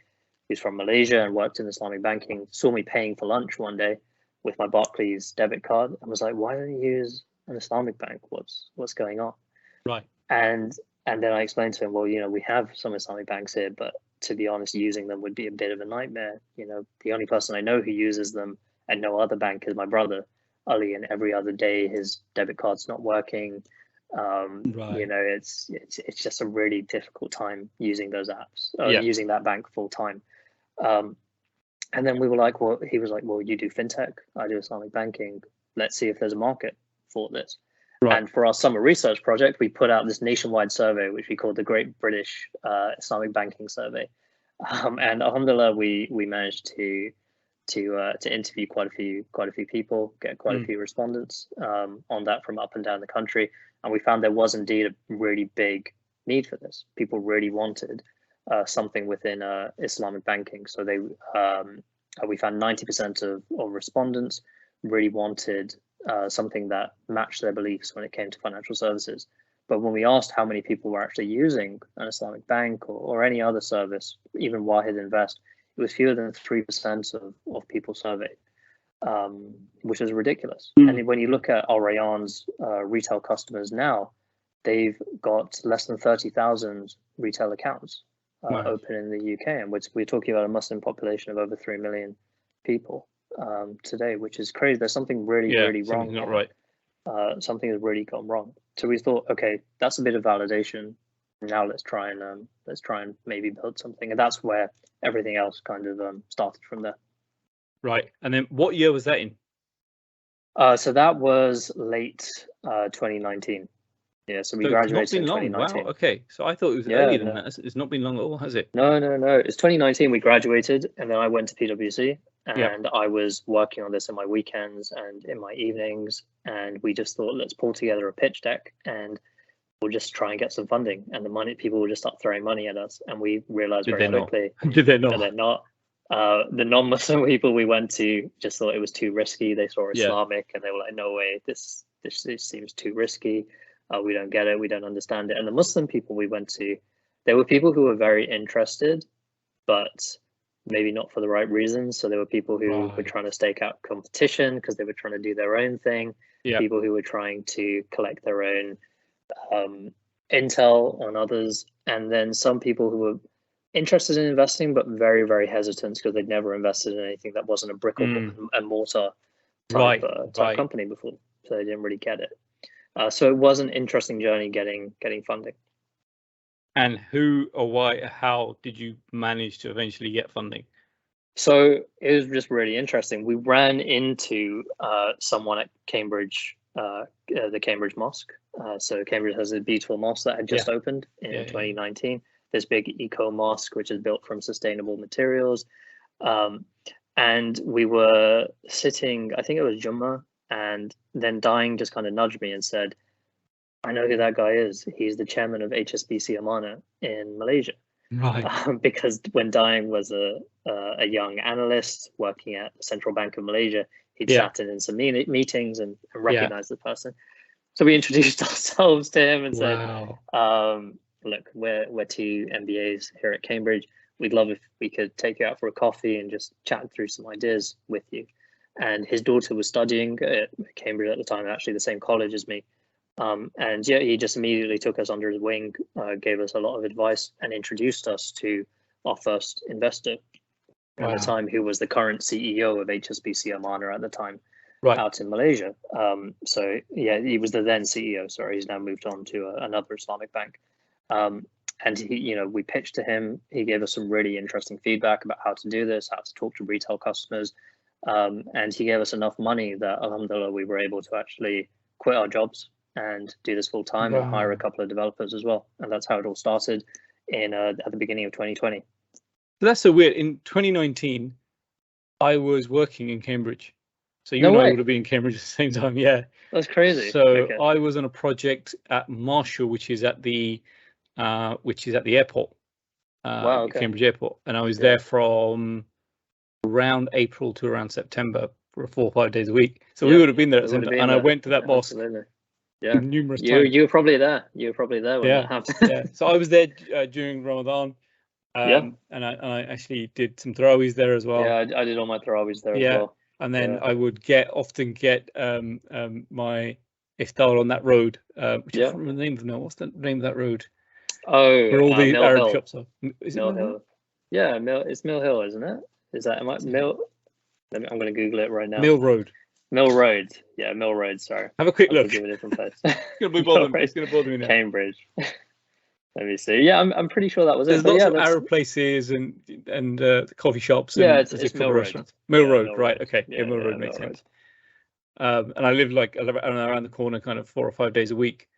who's from Malaysia and worked in Islamic banking, saw me paying for lunch one day with my Barclays debit card, and was like, why don't you use an Islamic bank? What's going on? Right. And then I explained to him, well, we have some Islamic banks here, but to be honest, using them would be a bit of a nightmare. The only person I know who uses them at no other bank is my brother Ali, and every other day his debit card's not working. It's just a really difficult time using those apps, using that bank full time. And then we were like, well, he was like, well, you do fintech, I do Islamic banking. Let's see if there's a market for this. Right. And for our summer research project, we put out this nationwide survey, which we called the Great British Islamic Banking Survey. And alhamdulillah, we managed to interview quite a few people, get quite a few respondents on that from up and down the country, and we found there was indeed a really big need for this. People really wanted something within Islamic banking. So we found 90% of respondents really wanted something that matched their beliefs when it came to financial services. But when we asked how many people were actually using an Islamic bank or any other service, even Wahid Invest, it was fewer than 3% of people surveyed, which is ridiculous. And when you look at Al Rayyan's retail customers now, they've got less than 30,000 retail accounts open in the UK, and we're talking about a Muslim population of over 3 million people today, which is crazy. There's something really wrong. Not right. Something has really gone wrong. So we thought, okay, that's a bit of validation. Now let's try and maybe build something, and that's where everything else kind of started from there. Right. And then what year was that in? So that was late 2019. Yeah, so we graduated in 2019. Wow, okay. So I thought it was earlier than that. It's not been long at all, has it? No. It's 2019 we graduated, and then I went to PwC, and I was working on this in my weekends and in my evenings, and we just thought, let's pull together a pitch deck and we'll just try and get some funding. And the people will just start throwing money at us, and we realized very quickly Did they not? that they're not. The non-Muslim people we went to just thought it was too risky. They saw Islamic and they were like, no way, this seems too risky. We don't get it, we don't understand it. And the Muslim people we went to, there were people who were very interested, but maybe not for the right reasons. So there were people who were trying to stake out competition because they were trying to do their own thing. People who were trying to collect their own intel on others. And then some people who were interested in investing, but very, very hesitant because they'd never invested in anything that wasn't a brick and mortar type company before. So they didn't really get it. So it was an interesting journey getting funding. And who or why, how did you manage to eventually get funding? So it was just really interesting. We ran into someone at Cambridge, the Cambridge Mosque. So Cambridge has a beautiful mosque that had just opened in 2019. This big eco mosque, which is built from sustainable materials. And we were sitting, I think it was Jummah, and then Dying just kind of nudged me and said, I know who that guy is. He's the chairman of HSBC Amanah in Malaysia. Right. Because when Dying was a young analyst working at the Central Bank of Malaysia, he'd sat in some meetings and recognized the person. So we introduced ourselves to him and said, look, we're two MBAs here at Cambridge. We'd love if we could take you out for a coffee and just chat through some ideas with you. And his daughter was studying at Cambridge at the time, actually the same college as me. And he just immediately took us under his wing, gave us a lot of advice and introduced us to our first investor at the time, who was the current CEO of HSBC Amanah at the time, out in Malaysia. So he was the then CEO. Sorry, he's now moved on to another Islamic bank. And we pitched to him. He gave us some really interesting feedback about how to do this, how to talk to retail customers. And he gave us enough money that, alhamdulillah, we were able to actually quit our jobs and do this full time and hire a couple of developers as well. And that's how it all started at the beginning of 2020. So that's so weird. In 2019, I was working in Cambridge. So you and I would have been in Cambridge at the same time. Yeah. That's crazy. So I was on a project at Marshall, which is at the airport, Cambridge Airport. And I was there from around April to around September for 4 or 5 days a week. So we would have been there at the same time. And I went to that mosque numerous times. You were probably there. You were probably there when that happened. So I was there during Ramadan. And I actually did some Taraweehs there as well. Yeah, I did all my Taraweehs there as well. And then I would often get my iftar on that road, which I can't remember the name of it now. What's the name of that road? Oh, where all the Mill Arab Hill. shops are. Is Mill it Hill? Yeah, it's Mill Hill, isn't it? Is that Mill? I'm going to Google it right now. Mill Road. Mill Road. Yeah, Mill Road. Sorry. Have a quick look. Give a different place. It's going to bother me now. Cambridge. Let me see. Yeah, I'm pretty sure that was There's it. But lots yeah, of that's Arab places and coffee shops. yeah, And it's there's a Mill couple of Road. restaurants. Mill Yeah, Road, Mill right? Road. Okay, Yeah, Mill Road Mill makes Road. sense. And I live like around the corner, kind of 4 or 5 days a week.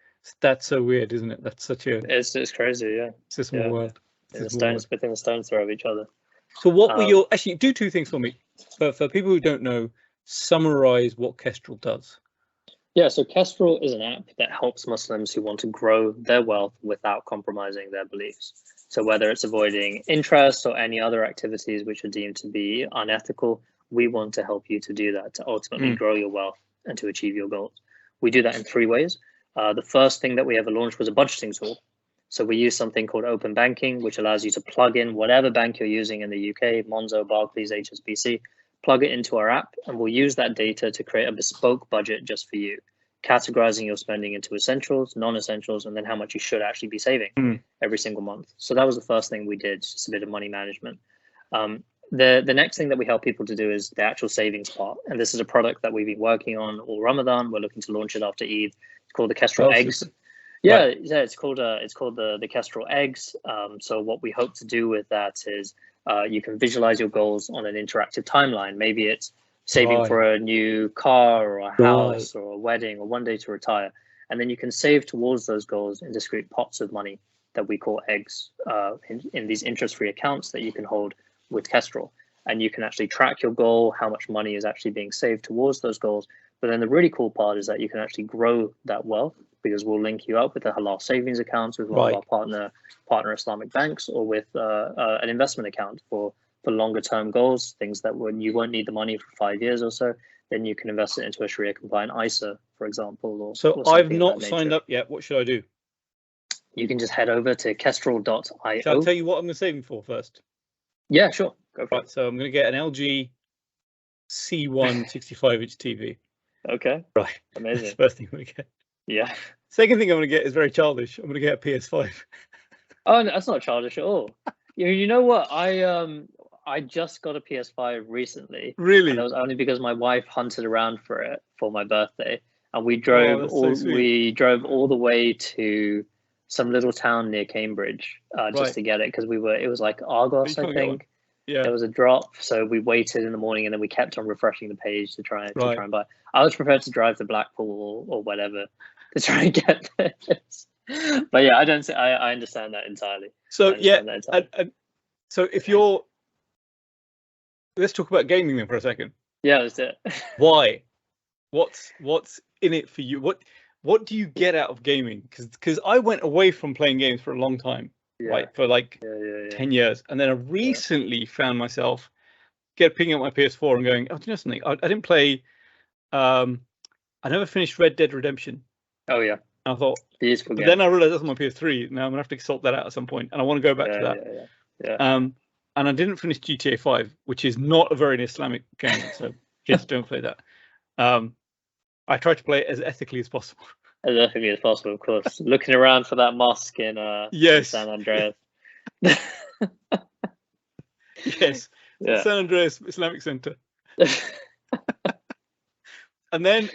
That's so weird, isn't it? That's such a It's crazy. Yeah, it's a small world. within a stone's throw of each other. So what were your, actually do two things for me, but for people who don't know, summarize what Kestrel does. Yeah, so Kestrel is an app that helps Muslims who want to grow their wealth without compromising their beliefs. So whether it's avoiding interest or any other activities which are deemed to be unethical, we want to help you to do that, to ultimately grow your wealth and to achieve your goals. We do that in 3 ways. The first thing that we ever launched was a budgeting tool. So we use something called open banking, which allows you to plug in whatever bank you're using in the UK, Monzo, Barclays, HSBC, plug it into our app, and we'll use that data to create a bespoke budget just for you, categorizing your spending into essentials, non-essentials, and then how much you should actually be saving every single month. So that was the first thing we did, just a bit of money management. The next thing that we help people to do is the actual savings part. And this is a product that we've been working on all Ramadan. We're looking to launch it after Eid. It's called the Kestrel Eggs. Super. Yeah, right. Yeah, it's called the Kestrel Eggs. So what we hope to do with that is you can visualize your goals on an interactive timeline. Maybe it's saving for a new car or a house or a wedding or one day to retire. And then you can save towards those goals in discrete pots of money that we call eggs in these interest-free accounts that you can hold with Kestrel. And you can actually track your goal, how much money is actually being saved towards those goals. But then the really cool part is that you can actually grow that wealth, because we'll link you up with a halal savings account with one of our partner Islamic banks, or with an investment account for longer term goals, things that when you won't need the money for 5 years or so, then you can invest it into a Sharia compliant ISA, for example. So I've not signed up yet. What should I do? You can just head over to kestrel.io. Shall I tell you what I'm going to save for first? Yeah, sure. Go for it. So I'm going to get an LG C1 65-inch TV. Okay. Right. Amazing. That's the first thing I'm going to get. Yeah. Second thing I'm going to get is very childish. I'm going to get a PS5. Oh, no, that's not childish at all. You know what? I just got a PS5 recently. Really? And that was only because my wife hunted around for it for my birthday, and we drove all the way to some little town near Cambridge just to get it, because it was like Argos, I think. Yeah. There was a drop, so we waited in the morning, and then we kept on refreshing the page to try and buy. I was prepared to drive to Blackpool or whatever to try and get this. But yeah, I understand that entirely. So so if you're, let's talk about gaming then for a second. Yeah, that's it. Why? What's in it for you? What do you get out of gaming? Because I went away from playing games for a long time. Right, for 10 years, and then I recently found myself picking up my PS4 and going, oh, do you know something? I didn't play. I never finished Red Dead Redemption. Oh yeah. And I thought, beautiful game. Then I realized that's on my PS3. Now I'm gonna have to sort that out at some point, and I want to go back to that. Yeah. And I didn't finish GTA 5, which is not a very Islamic game, so kids don't play that. I tried to play it as ethically as possible. As ethically as possible, of course. Looking around for that mosque in San Andreas. Yes. Yeah. San Andreas Islamic Center. and then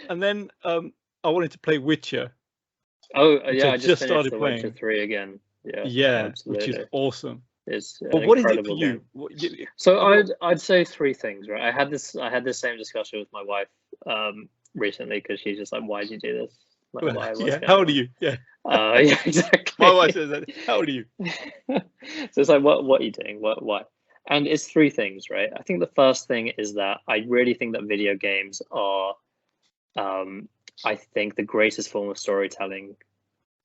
I wanted to play Witcher. Oh yeah, I just started playing Witcher 3 again. Yeah, absolutely. Which is awesome. It's what is it for you? So I'd say 3 things, right? I had this same discussion with my wife recently, because she's just like, why did you do this? Like, how old are you? Yeah. Yeah, exactly. My wife says that. How old are you? So it's like, what are you doing? Why? And it's 3 things, right? I think the first thing is that I really think that video games are, I think, the greatest form of storytelling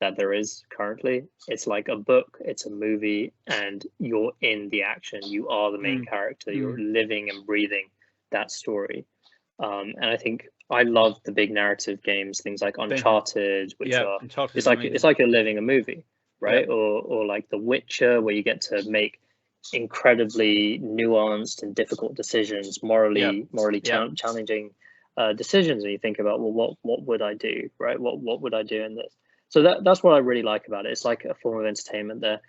that there is currently. It's like a book, it's a movie, and you're in the action. You are the main character. You're living and breathing that story. And I think I love the big narrative games, things like Uncharted, which are it's like you're living a movie, right? Yeah. Or like The Witcher, where you get to make incredibly nuanced and difficult decisions, morally challenging decisions, and you think about, well, what would I do, right? What would I do in this? So that's what I really like about it. It's like a form of entertainment there.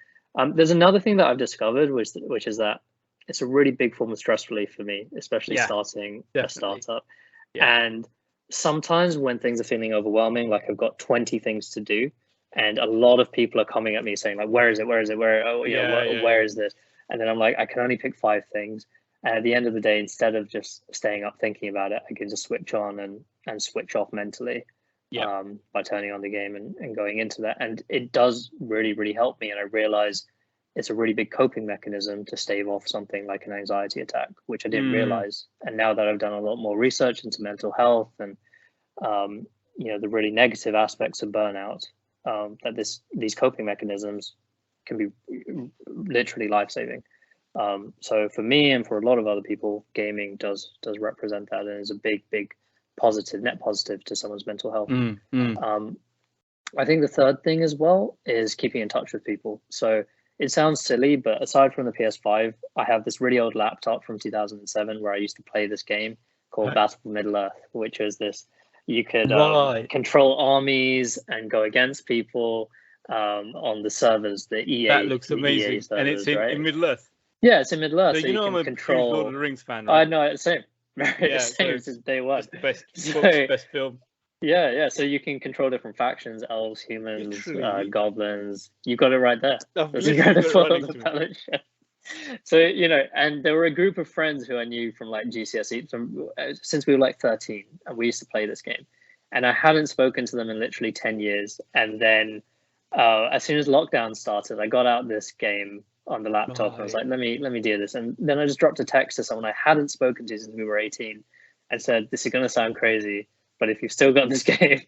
There's another thing that I've discovered, which is that it's a really big form of stress relief for me, especially starting a startup. Yeah. And sometimes when things are feeling overwhelming, like I've got 20 things to do, and a lot of people are coming at me saying like, where is it, where is it, where, oh, you know, where is this? And then I'm like, I can only pick 5 things. And at the end of the day, instead of just staying up thinking about it, I can just switch on and switch off mentally by turning on the game and going into that. And it does really, really help me. And I realize it's a really big coping mechanism to stave off something like an anxiety attack, which I didn't realize. And now that I've done a lot more research into mental health and, you know, the really negative aspects of burnout, that these coping mechanisms can be literally life-saving. So for me and for a lot of other people, gaming does represent that, and is a big positive, net positive to someone's mental health. I think the third thing as well is keeping in touch with people. So it sounds silly, but aside from the PS5, I have this really old laptop from 2007 where I used to play this game called Battle for Middle-earth, which was this, you could control armies and go against people on the servers, the EA. That looks amazing. Servers, and it's in Middle-earth. Yeah, it's in Middle-earth. So so you know, I'm a control Lord of the Rings fan, right? I know, same. Same since day one. It's the best, best film. Yeah. So you can control different factions: elves, humans, goblins. You got it right there. So, you know, and there were a group of friends who I knew from like GCSE since we were like 13, and we used to play this game. And I hadn't spoken to them in literally 10 years. And then as soon as lockdown started, I got out this game on the laptop and I was like, let me do this. And then I just dropped a text to someone I hadn't spoken to since we were 18 and said, this is going to sound crazy, but if you've still got this game,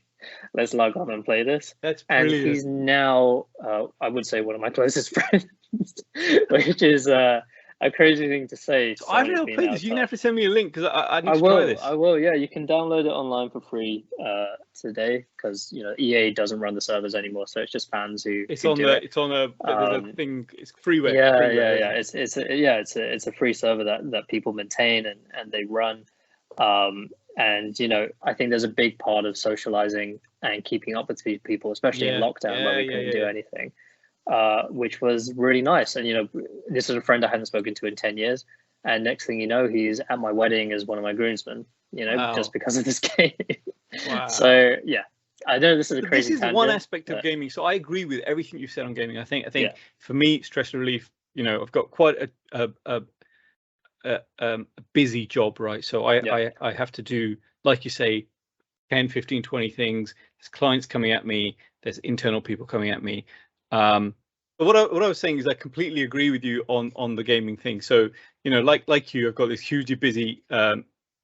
let's log on and play this. That's brilliant. And he's now, I would say, one of my closest friends, which is a crazy thing to say. So I've never played this. You're going to have to send me a link because I need to try this. I will, yeah. You can download it online for free today because, you know, EA doesn't run the servers anymore. So it's just fans who It's on a thing, it's freeware. It's a free server that people maintain and they run. And, you know, I think there's a big part of socializing and keeping up with people, especially in lockdown where we couldn't do anything, which was really nice. And, you know, this is a friend I hadn't spoken to in 10 years. And next thing you know, he's at my wedding as one of my groomsmen, you know, just because of this game. So, yeah, I know this is a crazy tangent. One aspect of gaming. So I agree with everything you've said on gaming. I think for me, stress relief, you know, I've got quite a busy job, right? So I have to do, like you say, 10, 15, 20 things. There's clients coming at me. There's internal people coming at me. But what I was saying is I completely agree with you on the gaming thing. So, you know, like you, I've got this hugely busy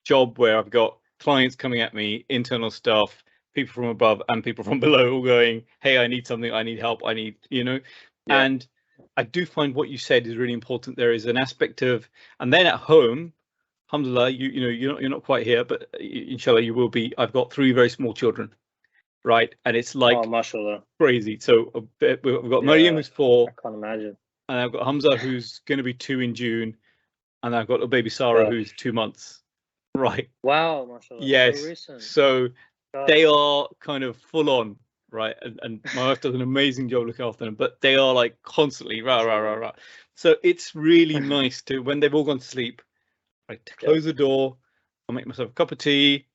job where I've got clients coming at me, internal stuff, people from above and people from below all going, hey, I need something, I need help, I need, you know, and I do find what you said is really important. There is an aspect of, and then at home, alhamdulillah, you know, you're not quite here, but inshallah you will be. I've got 3 very small children, right? And it's like mashallah, crazy. So we've got Maryam who's 4. I can't imagine. And I've got Hamza who's going to be 2 in June, and I've got a baby Sarah who's 2 months, right? Wow, mashallah. Yes. So they are kind of full on. Right, and my wife does an amazing job looking after them, but they are like constantly rah. So it's really nice to, when they've all gone to sleep, right, to close the door, I'll make myself a cup of tea,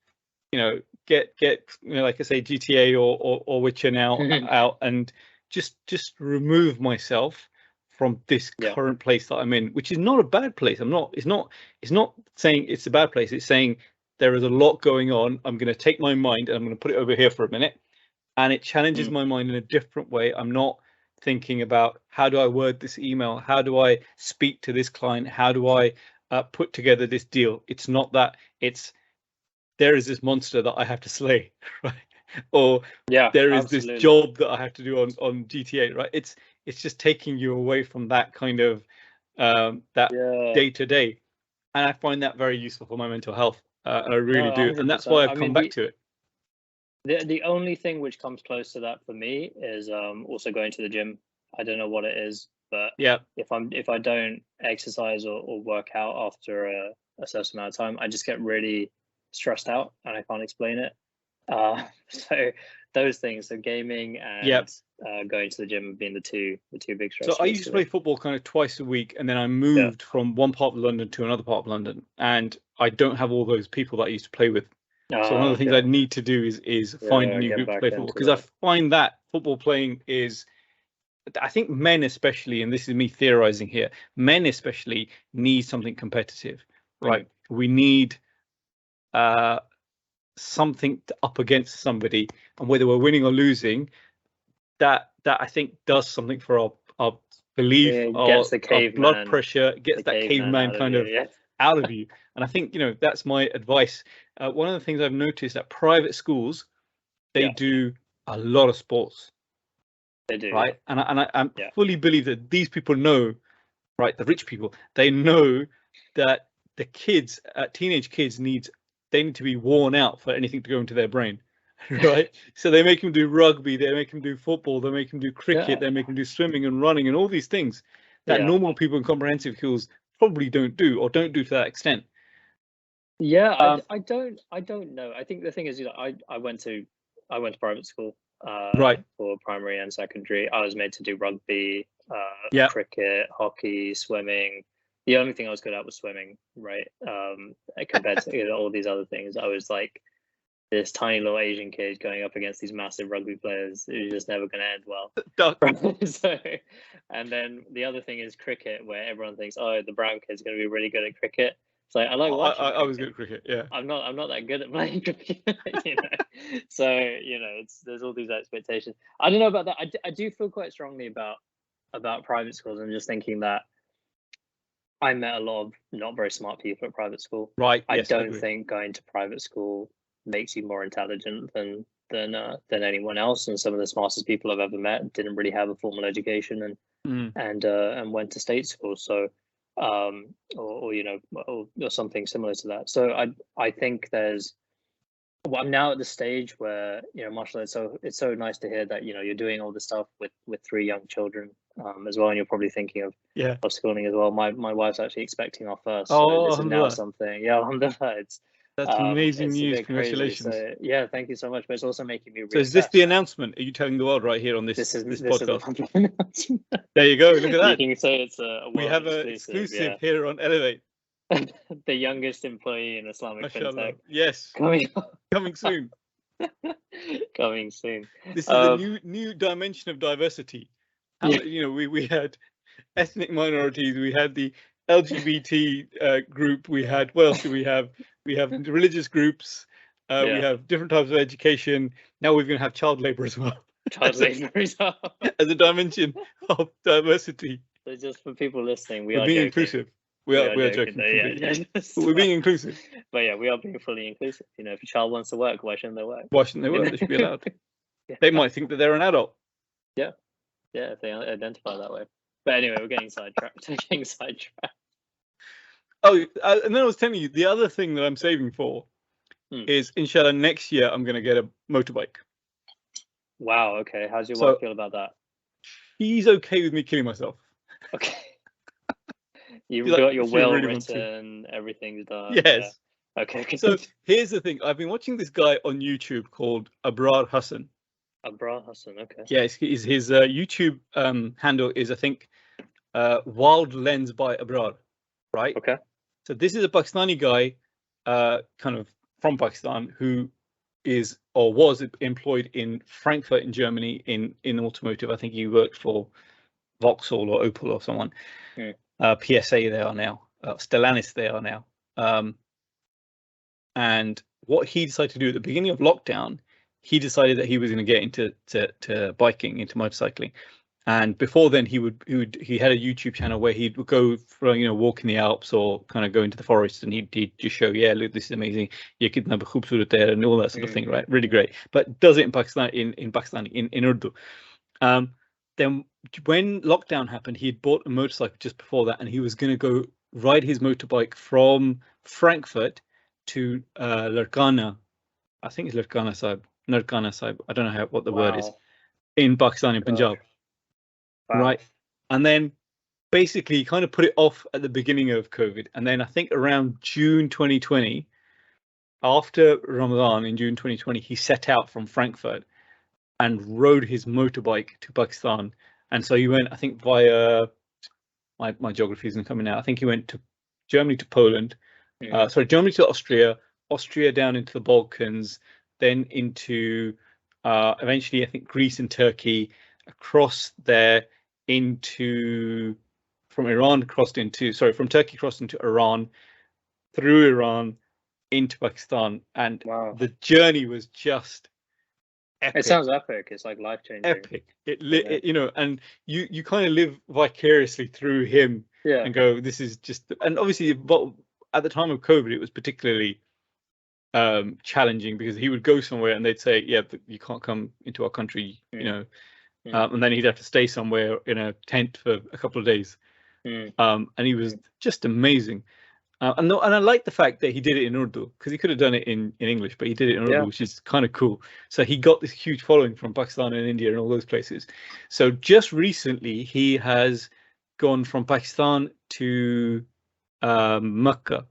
you know, get you know, like I say, GTA or Witcher now out, and just remove myself from this current place that I'm in, which is not a bad place. It's not saying it's a bad place. It's saying there is a lot going on. I'm going to take my mind and I'm going to put it over here for a minute. And it challenges my mind in a different way. I'm not thinking about how do I word this email? How do I speak to this client? How do I put together this deal? It's not that. It's there is this monster that I have to slay, right? Or there is this job that I have to do on GTA, right? It's just taking you away from that kind of day to day. And I find that very useful for my mental health. And I really do. And that's why I've come back to it. The only thing which comes close to that for me is also going to the gym. I don't know what it is, but if I don't exercise or work out after a certain amount of time, I just get really stressed out and I can't explain it. So those things, so gaming and going to the gym being the two big stressors. So I used to play football kind of twice a week, and then I moved from one part of London to another part of London, and I don't have all those people that I used to play with. So one of the things I need to do is find a new get group to back play football, into because that. I find that football playing is, I think men especially, and this is me theorizing here, men especially need something competitive, right? We need something up against somebody, and whether we're winning or losing, that I think does something for our belief, our blood pressure, gets that caveman kind of out of you. And I think, you know, that's my advice. One of the things I've noticed at private schools, they do a lot of sports. They do, right? And I fully believe that these people know, right? The rich people, they know that the kids, teenage kids, need to be worn out for anything to go into their brain, right? So they make them do rugby, they make them do football, they make them do cricket, they make them do swimming and running and all these things that normal people in comprehensive schools probably don't do, or don't do to that extent. Yeah, I don't know. I think the thing is, you know, I went to private school for primary and secondary. I was made to do rugby, cricket, hockey, swimming. The only thing I was good at was swimming, right? Compared to, you know, all these other things, I was like this tiny little Asian kid going up against these massive rugby players. It was just never going to end well. So, and then the other thing is cricket, where everyone thinks, oh, the brown kid's going to be really good at cricket. So I like watching. I was good at cricket. Yeah, I'm not that good at playing cricket. You know, so you know, there's all these expectations. I don't know about that. I do feel quite strongly about private schools. I'm just thinking that I met a lot of not very smart people at private school. Right. I don't think going to private school makes you more intelligent than anyone else. And some of the smartest people I've ever met didn't really have a formal education and went to state school. So or you know, or something similar to that. So I think I'm now at the stage where, you know, Marshall, it's so nice to hear that, you know, you're doing all this stuff with 3 young children as well, and you're probably thinking of schooling as well. My wife's actually expecting our first, so this is now something. Yeah, alhamdulillah. That's amazing news. Congratulations. So, yeah, thank you so much. But it's also making me reassess. So is this the announcement? Are you telling the world right here on this podcast? This is there you go. Look at that. You can say it's a we have an exclusive here on Elevate. The youngest employee in Islamic fintech. Yes. Coming soon. Coming soon. This is a new dimension of diversity. You know, we had ethnic minorities, we had the LGBT group, we had, what else do we have? We have religious groups, we have different types of education. Now we're going to have child labor as well. Child labor as well. As a dimension of diversity. So just for people listening, we're being inclusive. We are joking. We're being inclusive. But yeah, we are being fully inclusive. You know, if a child wants to work, why shouldn't they work? Why shouldn't they work? They should be allowed. They might think that they're an adult. Yeah, if they identify that way. But anyway, we're getting sidetracked. Oh, and then I was telling you, the other thing that I'm saving for is, inshallah, next year I'm going to get a motorbike. Wow, okay. How's your wife feel about that? He's okay with me killing myself. Okay. You've got your will really written, everything's done. Yes. Yeah. Okay. So here's the thing. I've been watching this guy on YouTube called Abrar Hassan. Abrar Hassan, okay. Yeah, his YouTube handle is, I think, Wild Lens by Abrar, right? Okay. So this is a Pakistani guy, kind of from Pakistan, who is or was employed in Frankfurt in Germany in automotive. I think he worked for Vauxhall or Opel or someone. PSA they are now, Stellantis they are now. And what he decided to do at the beginning of lockdown, he decided that he was going to get into biking, into motorcycling. And before then, he had a YouTube channel where he would go for, you know, walk in the Alps or kind of go into the forest, and he'd just show, yeah, look, this is amazing, there, and all that sort of thing, right? Really great. But does it in Pakistan, in Urdu. Then when lockdown happened, he had bought a motorcycle just before that, and he was going to go ride his motorbike from Frankfurt to Larkana. I think it's Larkana Sahib. I don't know what the word is in Pakistan, in Punjab. Wow. Right. And then basically he kind of put it off at the beginning of COVID. And then I think around June 2020, after Ramadan in June 2020, he set out from Frankfurt and rode his motorbike to Pakistan. And so he went, I think, via my geography isn't coming out. I think he went to Germany to Poland, Germany to Austria Austria down into the Balkans, then into eventually I think Greece and Turkey, across there into from Turkey crossed into Iran, through Iran into Pakistan, and Wow. the journey was just epic. It sounds epic. It's like life-changing. Epic. And you kind of live vicariously through him, and go, this is just, and obviously, but at the time of COVID, it was particularly challenging, because he would go somewhere and they'd say, yeah, but you can't come into our country, and then he'd have to stay somewhere in a tent for a couple of days. And he was just amazing. And I like the fact that he did it in Urdu, because he could have done it in English, but he did it in Urdu, which is kind of cool. So he got this huge following from Pakistan and India and all those places. So just recently, he has gone from Pakistan to Mecca.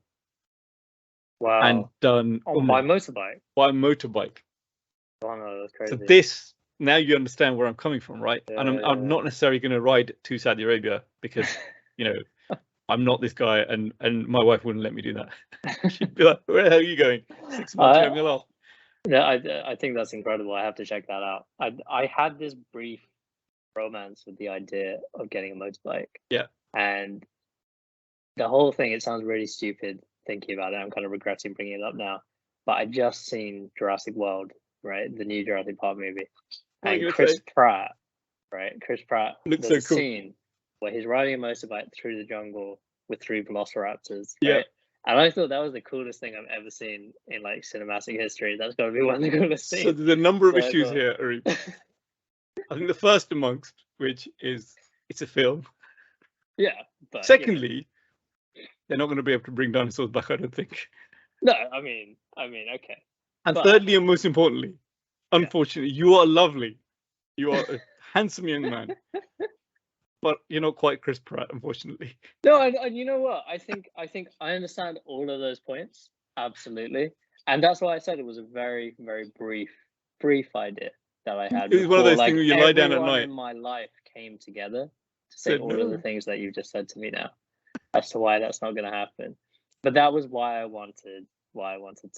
Wow. And done by motorbike. By motorbike. Oh no, that's crazy. So this, now you understand where I'm coming from, right? And I'm not necessarily going to ride to Saudi Arabia, because I'm not this guy, and my wife wouldn't let me do that. She'd be like, where the hell are you going? 6 months having a laugh. Yeah, I think that's incredible. I have to check that out. I had this brief romance with the idea of getting a motorbike. Yeah. And the whole thing, it sounds really stupid thinking about it. I'm kind of regretting bringing it up now. But I just seen Jurassic World, right? The new Jurassic Park movie. And Chris Pratt, right? Chris Pratt, looks there's so a cool. scene where he's riding a motorbike through the jungle with 3 velociraptors. Yeah. Right? And I thought that was the coolest thing I've ever seen in like cinematic history. That's got to be one of the coolest things. So there's a number of issues here, Areeb. I think the first amongst which is it's a film. Yeah. But secondly, they're not going to be able to bring dinosaurs back, I don't think. No, I mean, okay. And thirdly, and most importantly, unfortunately, you are lovely. You are a handsome young man. But you're not quite Chris Pratt, unfortunately. No, and you know what? I think I understand all of those points, absolutely, and that's why I said it was a very, very brief idea that I had. It was one of those things where you lie down at night. In my life came together to say all of the things that you've just said to me now, as to why that's not going to happen. But that was why I wanted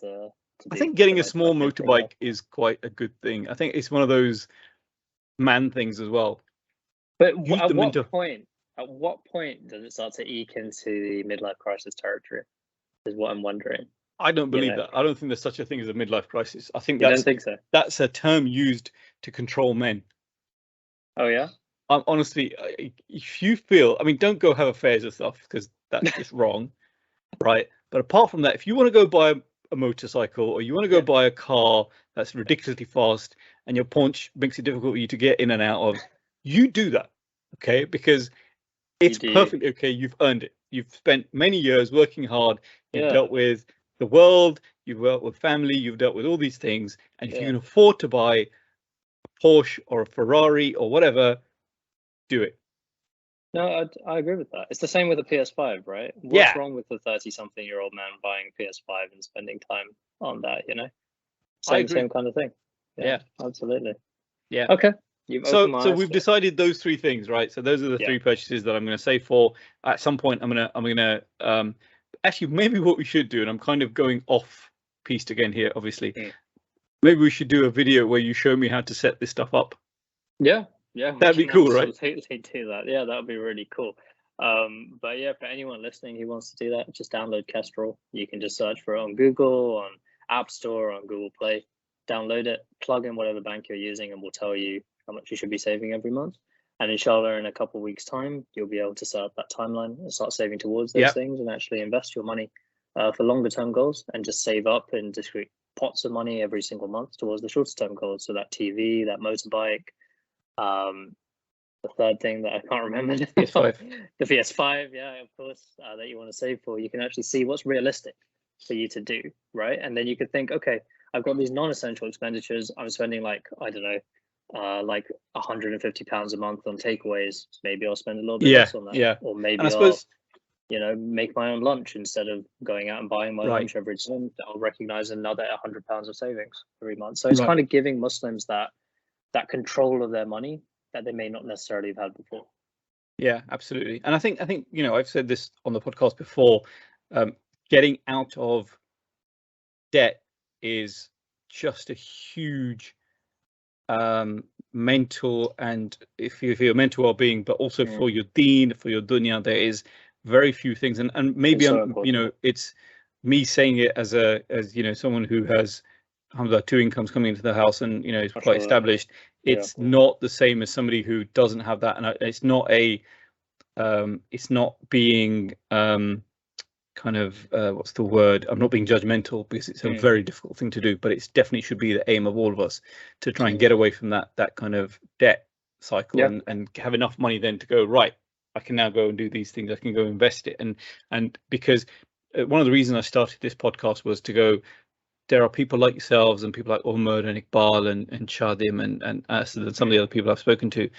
to. I think getting a small motorbike is quite a good thing. I think it's one of those man things as well. But at what point does it start to eke into the midlife crisis territory? Is what I'm wondering. I don't believe that. I don't think there's such a thing as a midlife crisis. I think don't think so. That's a term used to control men. Oh yeah. Honestly, if you feel, I mean, don't go have affairs and stuff, because that's just wrong, right? But apart from that, if you want to go buy a motorcycle, or you want to go buy a car that's ridiculously fast, and your paunch makes it difficult for you to get in and out of, you do that, okay? Because it's perfectly okay. You've earned it. You've spent many years working hard. You've dealt with the world. You've dealt with family. You've dealt with all these things. And if you can afford to buy a Porsche or a Ferrari or whatever, do it. No, I agree with that. It's the same with the PS5, right? What's wrong with the 30-something-year-old man buying PS5 and spending time on that? Same kind of thing. Yeah, absolutely. Yeah. Okay. So we've decided those 3 things, right? So those are the 3 purchases that I'm going to save for. At some point, I'm gonna actually, maybe what we should do, and I'm kind of going off piste again here, obviously. Maybe we should do a video where you show me how to set this stuff up. Yeah, that'd be cool, right? Absolutely do that. Yeah, that would be really cool. But yeah, for anyone listening who wants to do that, just download Kestrl. You can just search for it on Google, on App Store, on Google Play. Download it, plug in whatever bank you're using, and we'll tell you how much you should be saving every month. And inshallah, in a couple of weeks' time, you'll be able to set up that timeline and start saving towards those things, and actually invest your money for longer term goals, and just save up in discrete pots of money every single month towards the shorter term goals. So that TV, that motorbike, the third thing that I can't remember, the PS5, yeah, of course, that you want to save for. You can actually see what's realistic for you to do, right? And then you could think, okay, I've got these non-essential expenditures. I'm spending like, I don't know, like £150 a month on takeaways. Maybe I'll spend a little bit less on that. Yeah. Or maybe I'll, make my own lunch instead of going out and buying my lunch every time. I'll recognize another £100 of savings every month. So it's kind of giving Muslims that control of their money that they may not necessarily have had before. Yeah, absolutely. And I think I've said this on the podcast before. Getting out of debt is just a huge mental, and if you for your mental well-being, but also for your deen, for your dunya, there is very few things, and maybe you know, it's me saying it as someone who has two incomes coming into the house and, you know, is quite established. It's not the same as somebody who doesn't have that, and it's not being kind of what's the word? I'm not being judgmental, because it's a very difficult thing to do, but it's definitely should be the aim of all of us to try and get away from that kind of debt cycle, and have enough money then to go, right, I can now go and do these things, I can go invest it, and because one of the reasons I started this podcast was to go, there are people like yourselves and people like Umar and Iqbal and Shadim and Asad and some of the other people I've spoken to,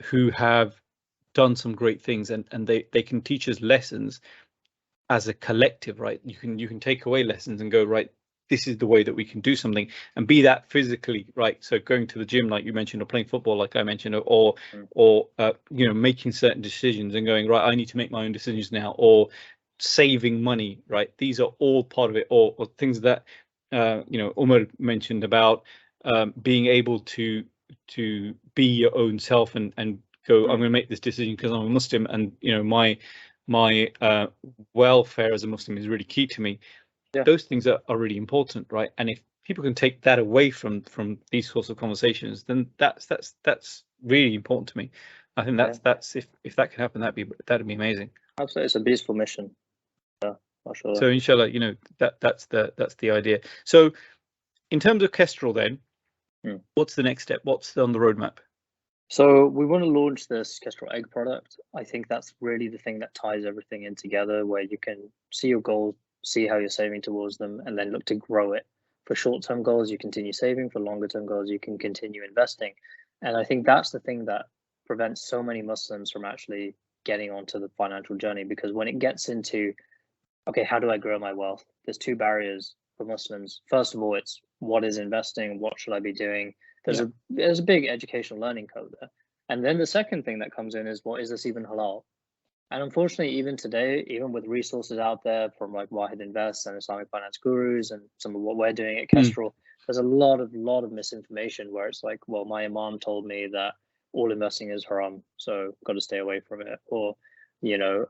who have done some great things, and they can teach us lessons as a collective, right? You can take away lessons and go, right, this is the way that we can do something, and be that physically, right? So going to the gym, like you mentioned, or playing football, like I mentioned, or you know, making certain decisions and going, right, I need to make my own decisions now, or saving money, right? These are all part of it, or things that you know, Umar mentioned about being able to be your own self and go, I'm going to make this decision because I'm a Muslim, and you know, my welfare as a Muslim is really key to me. Those things are really important, right? And if people can take that away from these sorts of conversations, then that's really important to me. I think that's if that can happen, that'd be amazing. Absolutely, it's a beautiful mission. Mashallah. So inshallah, you know, that's the idea. So in terms of Kestrl then, what's the next step? What's on the roadmap? So we want to launch this Kestrl egg product. I think that's really the thing that ties everything in together, where you can see your goals, see how you're saving towards them, and then look to grow it. For short-term goals, you continue saving. For longer-term goals, you can continue investing. And I think that's the thing that prevents so many Muslims from actually getting onto the financial journey, because when it gets into, okay, how do I grow my wealth? There's two barriers for Muslims. First of all, it's what is investing? What should I be doing? There's a big educational learning curve there. And then the second thing that comes in is, well, is this even halal? And unfortunately, even today, even with resources out there from like Wahid Invest and Islamic Finance Gurus and some of what we're doing at Kestrl, there's a lot of misinformation where it's like, well, my imam told me that all investing is haram, so got to stay away from it. Or, you know,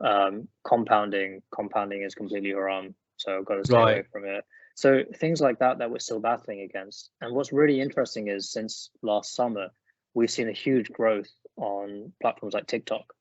compounding is completely haram, so got to stay away from it. So things like that we're still battling against. And what's really interesting is, since last summer, we've seen a huge growth on platforms like TikTok,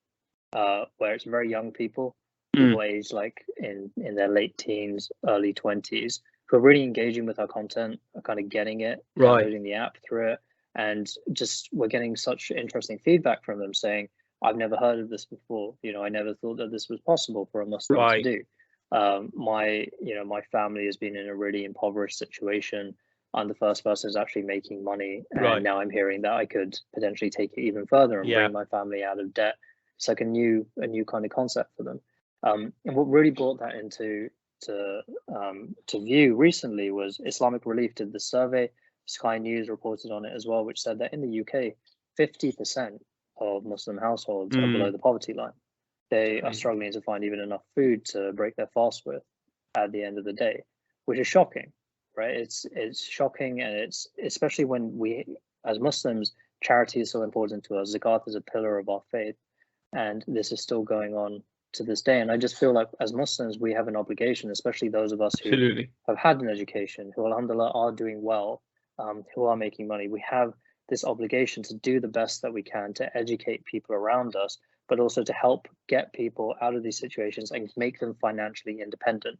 where it's very young people, people aged like in their late teens, early 20s, who are really engaging with our content, are kind of getting it, downloading the app through it. And just, we're getting such interesting feedback from them saying, I've never heard of this before. You know, I never thought that this was possible for a Muslim to do. My family has been in a really impoverished situation. I'm the first person who's actually making money, and now I'm hearing that I could potentially take it even further and bring my family out of debt. It's like a new kind of concept for them. And what really brought that into view recently was Islamic Relief did the survey. Sky News reported on it as well, which said that in the UK, 50% of Muslim households are below the poverty line. They are struggling to find even enough food to break their fast with at the end of the day, which is shocking, right? It's shocking, and it's especially when we, as Muslims, charity is so important to us. Zakat is a pillar of our faith, and this is still going on to this day. And I just feel like as Muslims, we have an obligation, especially those of us who have had an education, who alhamdulillah are doing well, who are making money. We have this obligation to do the best that we can to educate people around us, but also to help get people out of these situations and make them financially independent,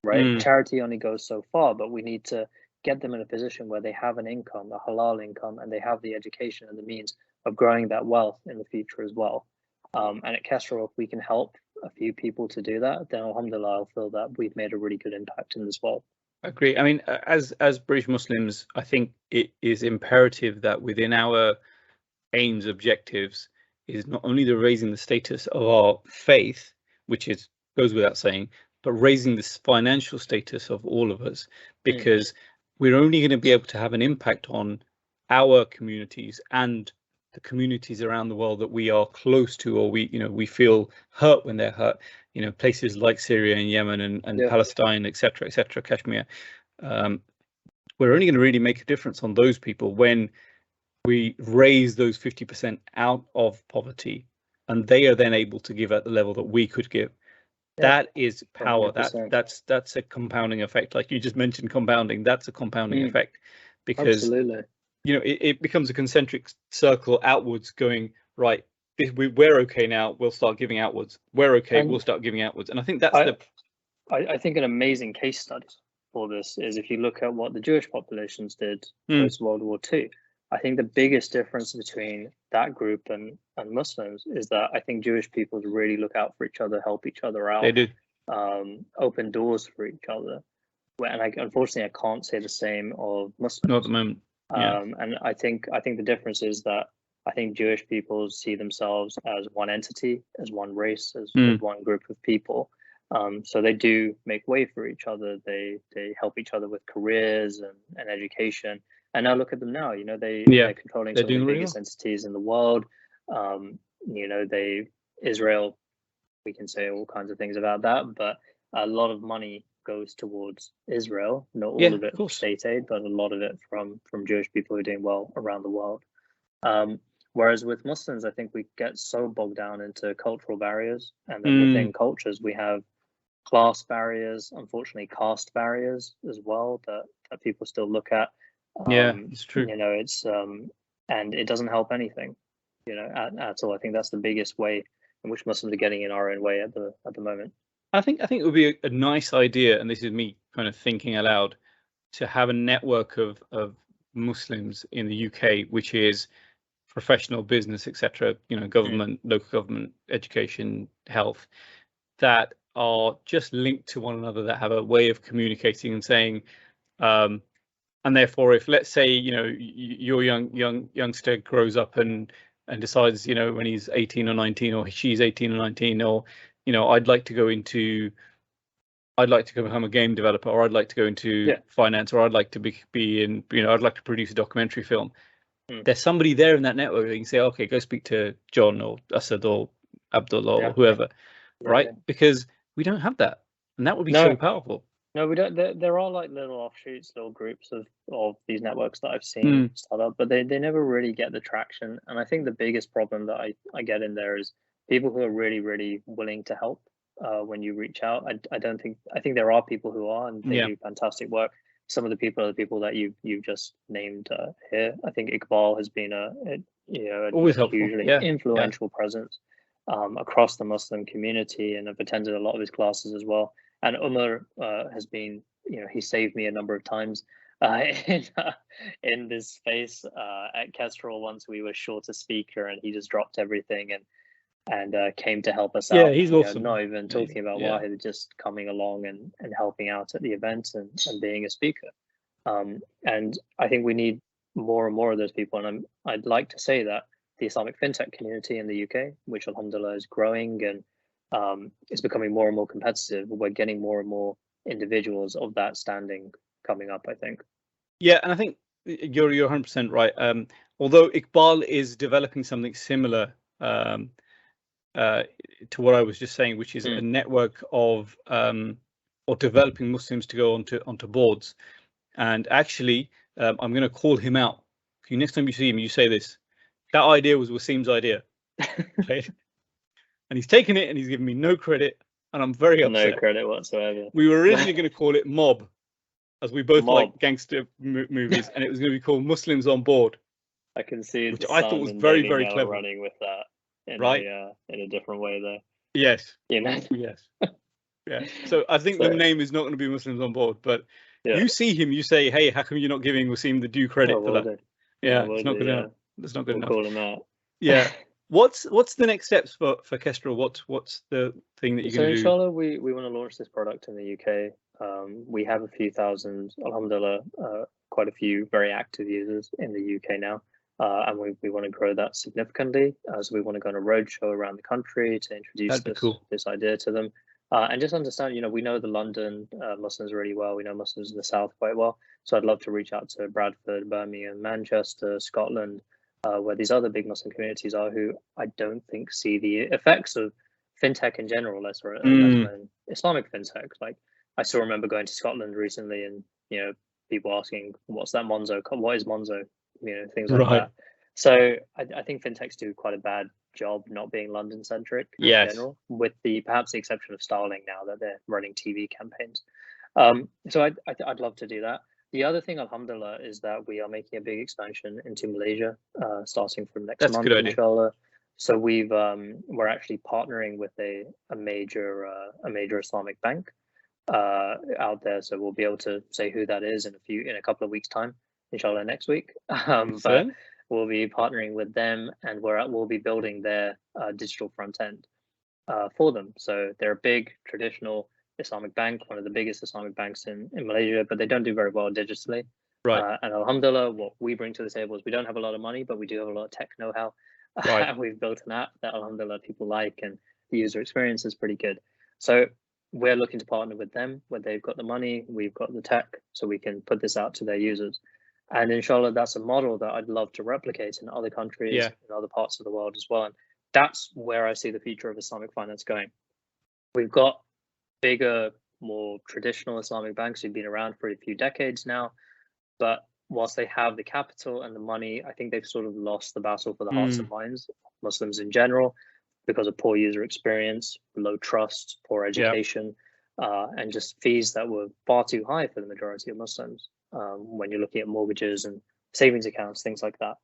right? Charity only goes so far, but we need to get them in a position where they have an income, a halal income, and they have the education and the means of growing that wealth in the future as well. And at Kestrl, if we can help a few people to do that, then alhamdulillah, I'll feel that we've made a really good impact in this world. I agree. I mean, as British Muslims, I think it is imperative that within our aims, objectives, is not only the raising the status of our faith, which goes without saying, but raising this financial status of all of us, because we're only going to be able to have an impact on our communities and the communities around the world that we are close to, or we feel hurt when they're hurt, places like Syria and Yemen and Palestine, etc., Kashmir. We're only going to really make a difference on those people when we raise those 50% out of poverty, and they are then able to give at the level that we could give. That is power. 100%. That's a compounding effect. Like you just mentioned, compounding. That's a compounding effect, because absolutely, it becomes a concentric circle outwards, going right. We're okay now. We'll start giving outwards. We're okay. We'll start giving outwards. And I think that's I think an amazing case study for this is if you look at what the Jewish populations did post World War II. I think the biggest difference between that group and Muslims is that I think Jewish people really look out for each other, help each other out. They do. Open doors for each other. And unfortunately, I can't say the same of Muslims. Not at the moment. And I think the difference is that I think Jewish people see themselves as one entity, as one race, as one group of people. So they do make way for each other. They help each other with careers and education. And now look at them now. They're controlling some of the biggest entities in the world. Israel, we can say all kinds of things about that, but a lot of money goes towards Israel. Not all of it from state aid, but a lot of it from Jewish people who are doing well around the world. Whereas with Muslims, I think we get so bogged down into cultural barriers, and then within cultures we have class barriers, unfortunately caste barriers as well, that people still look at. It's true. It's and it doesn't help anything, at all. I think that's the biggest way in which Muslims are getting in our own way at the moment. I think it would be a nice idea, and this is me kind of thinking aloud, to have a network of Muslims in the UK, which is professional, business, etc., government, local government, education, health, that are just linked to one another, that have a way of communicating and saying, and therefore, if let's say your youngster grows up and decides when he's 18 or 19, or she's 18 or 19, or I'd like to become a game developer, or I'd like to go into finance, or I'd like to be in I'd like to produce a documentary film. There's somebody there in that network that you can say, okay, go speak to John or Asad or Abdullah or whoever, right? Because we don't have that, and that would be so powerful. No, we don't. There are like little offshoots, little groups of these networks that I've seen start up, but they never really get the traction. And I think the biggest problem that I get in there is people who are really, really willing to help when you reach out. I think there are people who are, and they do fantastic work. Some of the people are the people that you've just named here. I think Iqbal has been a always hugely influential presence across the Muslim community, and I've attended a lot of his classes as well. And Umar has been, he saved me a number of times in this space at Kestrl. Once we were short a speaker, and he just dropped everything and came to help us out. Yeah, he's awesome. Not even talking about Wahid, just coming along and helping out at the events and being a speaker. And I think we need more and more of those people. And I'd like to say that the Islamic fintech community in the UK, which alhamdulillah is growing and it's becoming more and more competitive, we're getting more and more individuals of that standing coming up, I think. Yeah, and I think you're 100% right. Although Iqbal is developing something similar to what I was just saying, which is a network of or developing Muslims to go onto boards. And actually, I'm going to call him out. Next time you see him, you say this. That idea was Wasim's idea. Right? And he's taken it and he's given me no credit, and I'm very upset. No credit whatsoever. We were originally going to call it Mob, as we both like gangster movies, and it was going to be called Muslims on Board. I can see which I thought was very, very clever. Running with that in a different way, though. Yes. Yes. Yeah. So I think the name is not going to be Muslims on Board, but you see him, you say, "Hey, how come you're not giving Wasim the due credit for that?" It's not good enough. That's not good enough. Call him out. Yeah. What's the next steps for Kestrl? What's the thing that you're going to do? So inshallah, we want to launch this product in the UK. We have a few thousand, alhamdulillah, quite a few very active users in the UK now. And we want to grow that significantly. So we want to go on a roadshow around the country to introduce this idea to them. And just understand, we know the London Muslims really well. We know Muslims in the South quite well. So I'd love to reach out to Bradford, Birmingham, Manchester, Scotland, where these other big Muslim communities are, who I don't think see the effects of fintech in general, less when Islamic fintech. Like I still remember going to Scotland recently, and people asking, "What's that Monzo? What is Monzo?" Things like that. So I think fintechs do quite a bad job not being London centric in general, with perhaps the exception of Starling now that they're running TV campaigns. So I'd love to do that. The other thing, alhamdulillah, is that we are making a big expansion into Malaysia, starting from next month, inshallah. So we're actually partnering with a major Islamic bank out there. So we'll be able to say who that is in a couple of weeks' time, inshallah, next week. But we'll be partnering with them, and we'll be building their digital front end for them. So they're a big traditional Islamic bank, one of the biggest Islamic banks in Malaysia, but they don't do very well digitally. And alhamdulillah, what we bring to the table is we don't have a lot of money, but we do have a lot of tech know-how. And we've built an app that alhamdulillah people like, and the user experience is pretty good. So we're looking to partner with them where they've got the money, we've got the tech, so we can put this out to their users. And inshallah, that's a model that I'd love to replicate in other countries, in other parts of the world as well. And that's where I see the future of Islamic finance going. We've got bigger, more traditional Islamic banks who've been around for a few decades now, but whilst they have the capital and the money, I think they've sort of lost the battle for the hearts and minds of Muslims in general because of poor user experience, low trust, poor education, and just fees that were far too high for the majority of Muslims when you're looking at mortgages and savings accounts, things like that.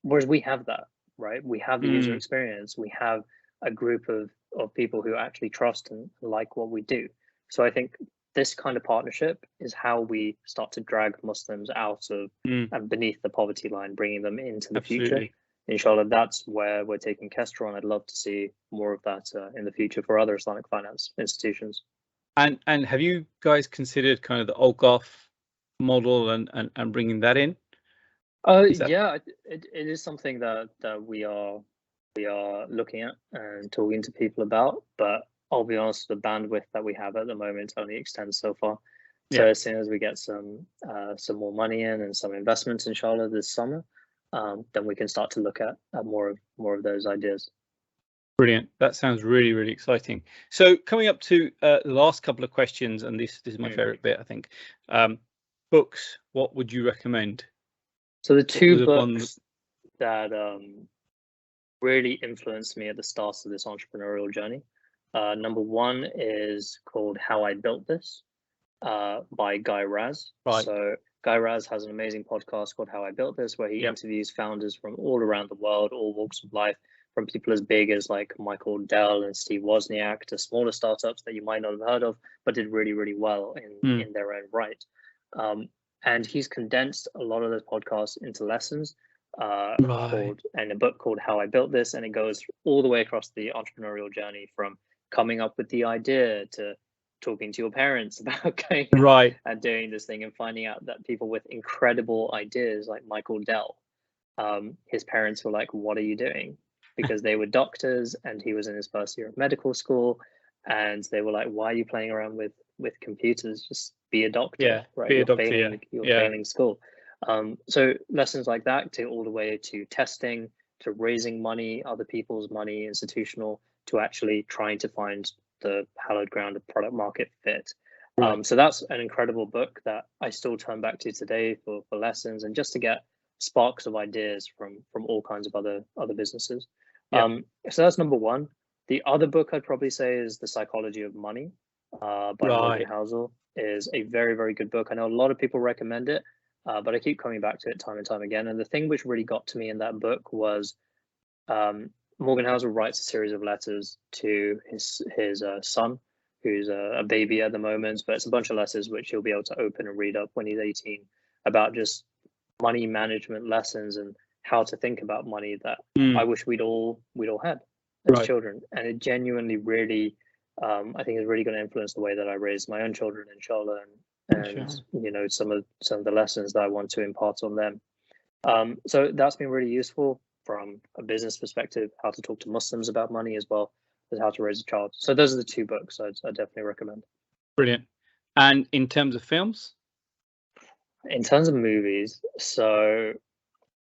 Whereas we have that, right? We have the user experience. We have a group of people who actually trust and like what we do. So I think this kind of partnership is how we start to drag Muslims out of and beneath the poverty line, bringing them into the future. Inshallah, that's where we're taking Kestrl, and I'd love to see more of that in the future for other Islamic finance institutions. And have you guys considered kind of the Algaf model and bringing that in? Yeah, it is something that we are looking at and talking to people about, but I'll be honest, the bandwidth that we have at the moment only extends so far. So as soon as we get some more money in and some investments, inshallah, this summer, then we can start to look at more of those ideas. Brilliant. That sounds really, really exciting. So coming up to the last couple of questions, and this is my favorite bit, I think. Books, what would you recommend? So the two books that really influenced me at the start of this entrepreneurial journey. Number one is called How I Built This by Guy Raz. So Guy Raz has an amazing podcast called How I Built This, where he interviews founders from all around the world, all walks of life, from people as big as like Michael Dell and Steve Wozniak to smaller startups that you might not have heard of, but did really, really well in their own right. And he's condensed a lot of those podcasts into lessons in a book called How I Built This, and it goes all the way across the entrepreneurial journey, from coming up with the idea to talking to your parents about going and doing this thing, and finding out that people with incredible ideas like Michael Dell, his parents were like, "What are you doing?" Because they were doctors and he was in his first year of medical school, and they were like, "Why are you playing around with computers? Just be a doctor, right? You're failing school." So lessons like that, to all the way to testing, to raising money, other people's money, institutional, to actually trying to find the hallowed ground of product market fit. So that's an incredible book that I still turn back to today for lessons, and just to get sparks of ideas from all kinds of other businesses. So that's number one. The other book I'd probably say is The Psychology of Money by Morgan Housel. Is a very, very good book. I know a lot of people recommend it, but I keep coming back to it time and time again. And the thing which really got to me in that book was Morgan Housel writes a series of letters to his son, who's a baby at the moment, but it's a bunch of letters which he'll be able to open and read up when he's 18, about just money management lessons and how to think about money that I wish we'd all had as children. And it genuinely really, I think, is really going to influence the way that I raise my own children, inshallah, and you know, some of the lessons that I want to impart on them. So that's been really useful from a business perspective, how to talk to Muslims about money, as well as how to raise a child. So those are the two books I definitely recommend. Brilliant. And in terms of films? In terms of movies, so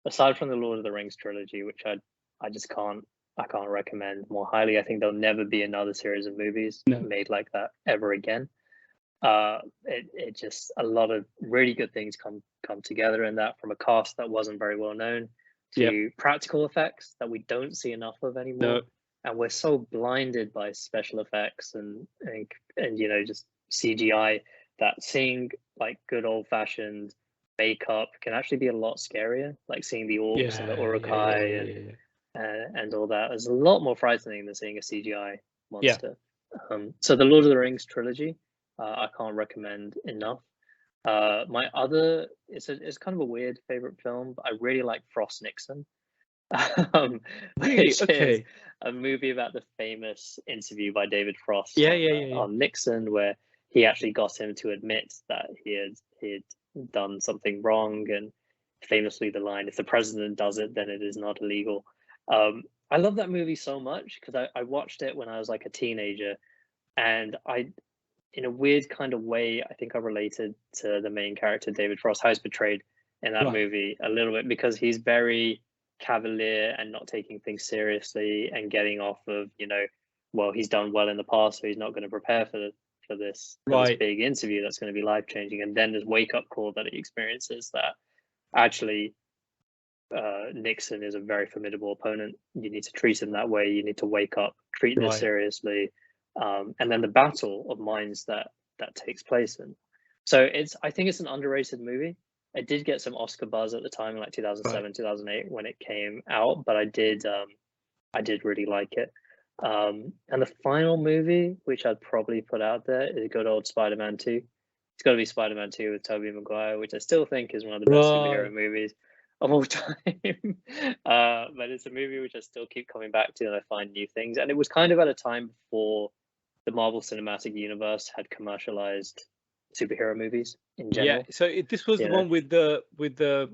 aside from the Lord of the Rings trilogy, which I just can't I can't recommend more highly. I think there'll never be another series of movies made like that ever again. It just, a lot of really good things come together in that, from a cast that wasn't very well known to practical effects that we don't see enough of anymore. And we're so blinded by special effects and just CGI, that seeing like good old fashioned makeup can actually be a lot scarier. Like seeing the orcs and the urukai and all that is a lot more frightening than seeing a CGI monster. So the Lord of the Rings trilogy, I can't recommend enough. My other, it's kind of a weird favorite film, but I really like Frost Nixon. Which is a movie about the famous interview by David Frost on Nixon, where he actually got him to admit that he had done something wrong, and famously the line, "If the president does it, then it is not illegal." I love that movie so much because I watched it when I was like a teenager, and in a weird kind of way, I think I related to the main character, David Frost, how he's portrayed in that movie a little bit, because he's very cavalier and not taking things seriously and getting off of, well, he's done well in the past, so he's not going to prepare for this big interview that's going to be life changing. And then this wake up call that he experiences, that actually Nixon is a very formidable opponent. You need to treat him that way. You need to wake up, treat this seriously. And then the battle of minds that takes place in. So I think it's an underrated movie. It did get some Oscar buzz at the time in like 2007, 2008 when it came out, but I did really like it. And the final movie, which I'd probably put out there, is good old Spider-Man 2. It's got to be Spider-Man 2 with Tobey Maguire, which I still think is one of the best superhero movies of all time. But it's a movie which I still keep coming back to, and I find new things. And it was kind of at a time before the Marvel Cinematic Universe had commercialized superhero movies in general. Yeah, so this was the one with the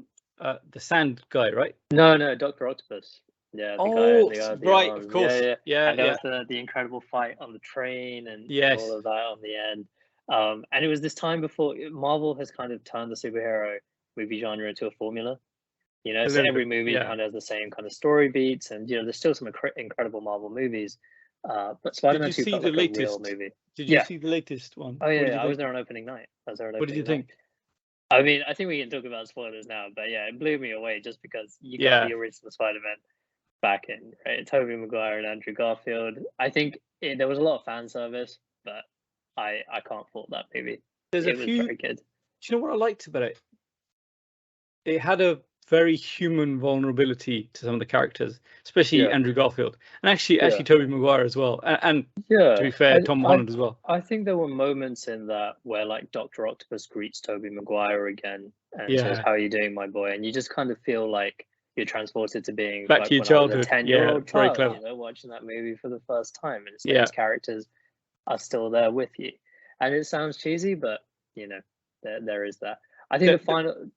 sand guy, right? No, Dr. Octopus. Yeah. The guy, right, arms. Of course. Yeah. And there was the incredible fight on the train and all of that on the end. And it was this time before Marvel has kind of turned the superhero movie genre into a formula. So every movie kind of has the same kind of story beats, and there's still some incredible Marvel movies. But Spider-Man 2 felt like a real movie. Did you see the latest one? Oh yeah, I was there on opening night. What did you think? I mean, I think we can talk about spoilers now, but yeah, it blew me away just because you got the original Spider-Man back in, right? Tobey Maguire and Andrew Garfield. I think there was a lot of fan service, but I can't fault that movie. It was very good. Do you know what I liked about it? It had a very human vulnerability to some of the characters, especially Andrew Garfield, and actually Tobey Maguire as well, and to be fair, Tom Holland as well. I think there were moments in that where like Dr. Octopus greets Tobey Maguire again and says, "How are you doing, my boy?" And you just kind of feel like you're transported to being back to your childhood. 10-year-old child, very clever. Watching that movie for the first time, and these characters are still there with you. And it sounds cheesy, but there is that. I think the final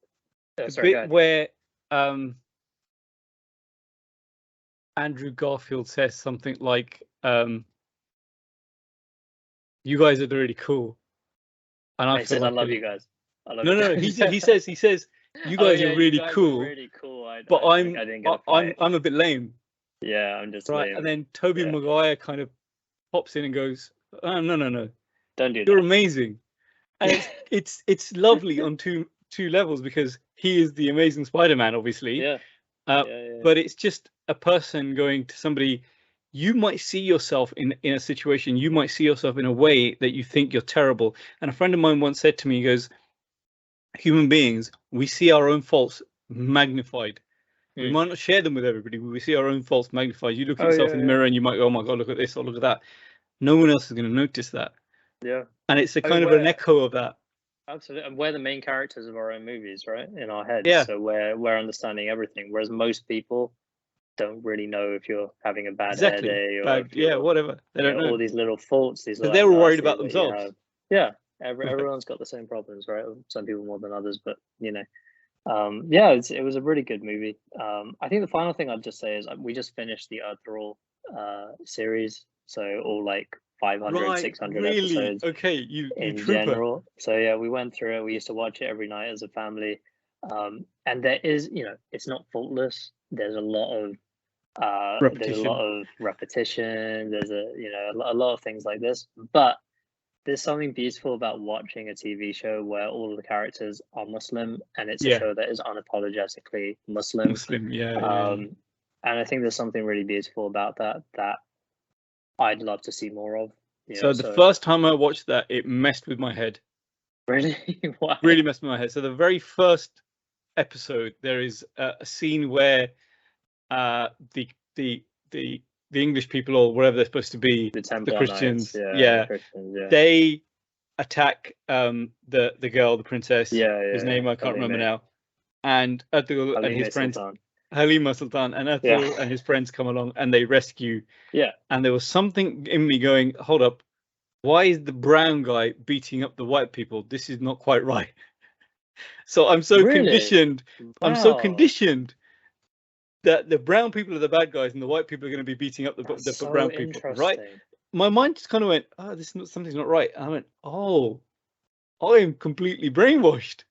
bit where Andrew Garfield says something like, "You guys are really cool," and I said, "I love you guys." No. He says, "You guys are really cool." Really cool. But I'm a bit lame. Yeah, I'm just right. Lame. And then Tobey Maguire kind of pops in and goes, "Oh, no, don't do that. You're amazing." And it's lovely on two levels, because he is the amazing Spider-Man, obviously. But it's just a person going to somebody. You might see yourself in a situation. You might see yourself in a way that you think you're terrible. And a friend of mine once said to me, he goes, "Human beings, we see our own faults magnified. We might not share them with everybody, but we see our own faults magnified. You look at yourself in the mirror and you might go, 'Oh my God, look at this or look at that.' No one else is going to notice that." Yeah. And it's a kind of an echo of that. Absolutely. And we're the main characters of our own movies, right? In our heads. Yeah. So we're understanding everything. Whereas most people don't really know if you're having a bad hair day or whatever. They don't know. All these little faults. They're all worried about themselves. Yeah. Everyone's got the same problems, right? Some people more than others, but it was a really good movie. I think the final thing I'd just say is we just finished the Earth series. So all like 500, 600 episodes. Okay, you in general. So yeah, we went through it. We used to watch it every night as a family. And there is, it's not faultless. There's a lot of There's a lot of repetition. There's a lot of things like this, but there's something beautiful about watching a TV show where all of the characters are Muslim, and it's a show that is unapologetically Muslim. And I think there's something really beautiful about that I'd love to see more of. So the first time I watched that, it messed with my head. Really? Why? Really messed with my head. So the very first episode, there is a scene where the English people, or whatever they're supposed to be, the Christians, they attack the girl, the princess, whose name I can't remember now, and Atul and his friends, Halima Sultan, and Atul and his friends come along and they rescue. And there was something in me going, hold up, why is the brown guy beating up the white people? This is not quite right. So I'm so conditioned. I'm so conditioned that the brown people are the bad guys and the white people are going to be beating up the brown people, right? My mind just kind of went, oh, something's not right. And I went, oh, I'm completely brainwashed.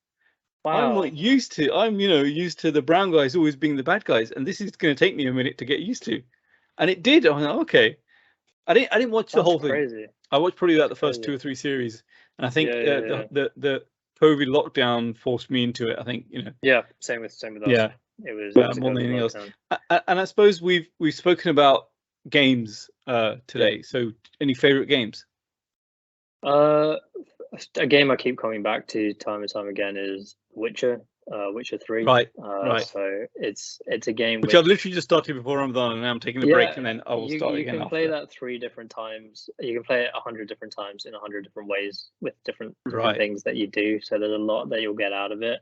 I'm not used to. I'm used to the brown guys always being the bad guys, and this is going to take me a minute to get used to. And it did. I was like, okay. I didn't watch the whole thing. I watched probably the first 2 or 3 series, and I think the COVID lockdown forced me into it. I think Yeah, same with us. Yeah, it was more than anything else. And I suppose we've spoken about games today. So, any favorite games? A game I keep coming back to time and time again is Witcher 3. Right. So it's a game which I've literally just started before Ramadan, and now I'm taking a break, and then I will start again. You can play that 3 different times. You can play it 100 different times in 100 different ways with different things that you do. So there's a lot that you'll get out of it.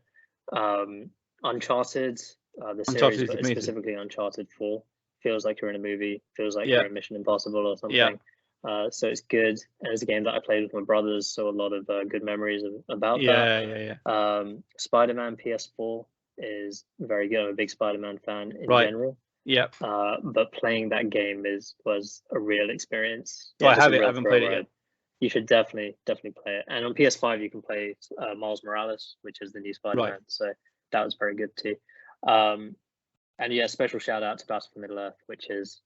Uncharted, the series, but specifically Uncharted 4, feels like you're in a movie. Feels like you're in Mission Impossible or something. So it's good, and it's a game that I played with my brothers, so a lot of good memories about that. Spider-Man PS4 is very good. I'm a big Spider-Man fan in general. But playing that game was a real experience. I haven't played it yet. You should definitely play it. And on PS5 you can play Miles Morales, which is the new Spider-Man. So that was very good too. And special shout out to Battle for Middle-earth, which is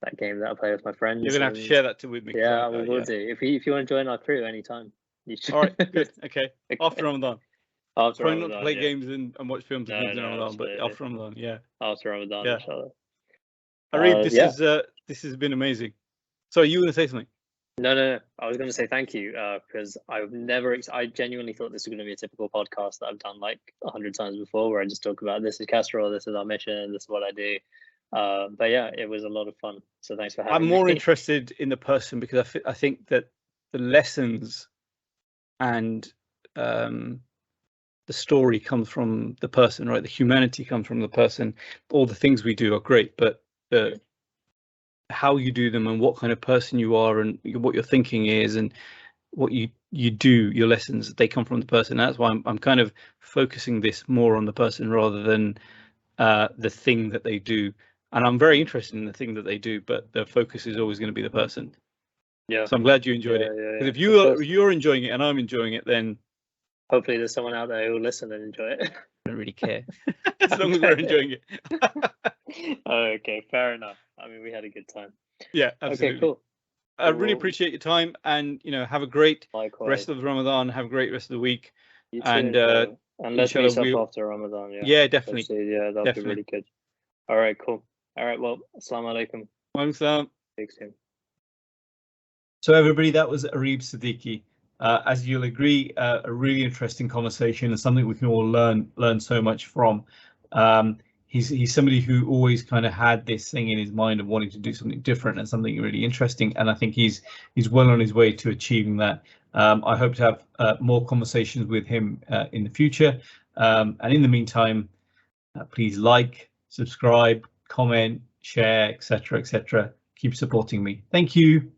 that game that I play with my friends. You're gonna have to share that with me. Yeah, we will do. If you want to join our crew anytime, you should. All right, good. Okay. After Ramadan. Try not to play games and watch films in Ramadan, but after Ramadan, After Ramadan, inshallah. Areeb, this has been amazing. Sorry, you were going to say something? No. I was going to say thank you because I genuinely thought this was going to be a typical podcast that I've done like 100 times before, where I just talk about this is Kestrl, this is our mission, this is what I do. But it was a lot of fun. So thanks for having me. I'm more interested in the person, because I think that the lessons and the story comes from the person, right? The humanity comes from the person. All the things we do are great, but how you do them and what kind of person you are and what your thinking is and what you do, your lessons, they come from the person. That's why I'm kind of focusing this more on the person rather than the thing that they do. And I'm very interested in the thing that they do, but the focus is always going to be the person. Yeah. So I'm glad you enjoyed it. Because if you're enjoying it and I'm enjoying it, then hopefully there's someone out there who will listen and enjoy it. I don't really care. As long as we're enjoying it. Okay, fair enough. I mean, we had a good time. Yeah, absolutely. Okay, cool. I really appreciate your time, and have a great rest of Ramadan. Have a great rest of the week. You too, and let's meet up after Ramadan. Yeah, definitely. That'll be really good. All right, cool. All right, well, assalamu alaikum. Walaikum salam. Speak soon. So everybody, that was Areeb Siddiqui. As you'll agree, a really interesting conversation and something we can all learn so much from. He's somebody who always kind of had this thing in his mind of wanting to do something different and something really interesting, and I think he's well on his way to achieving that. I hope to have more conversations with him in the future, and in the meantime, please like, subscribe, comment, share, etc. Keep supporting me. Thank you.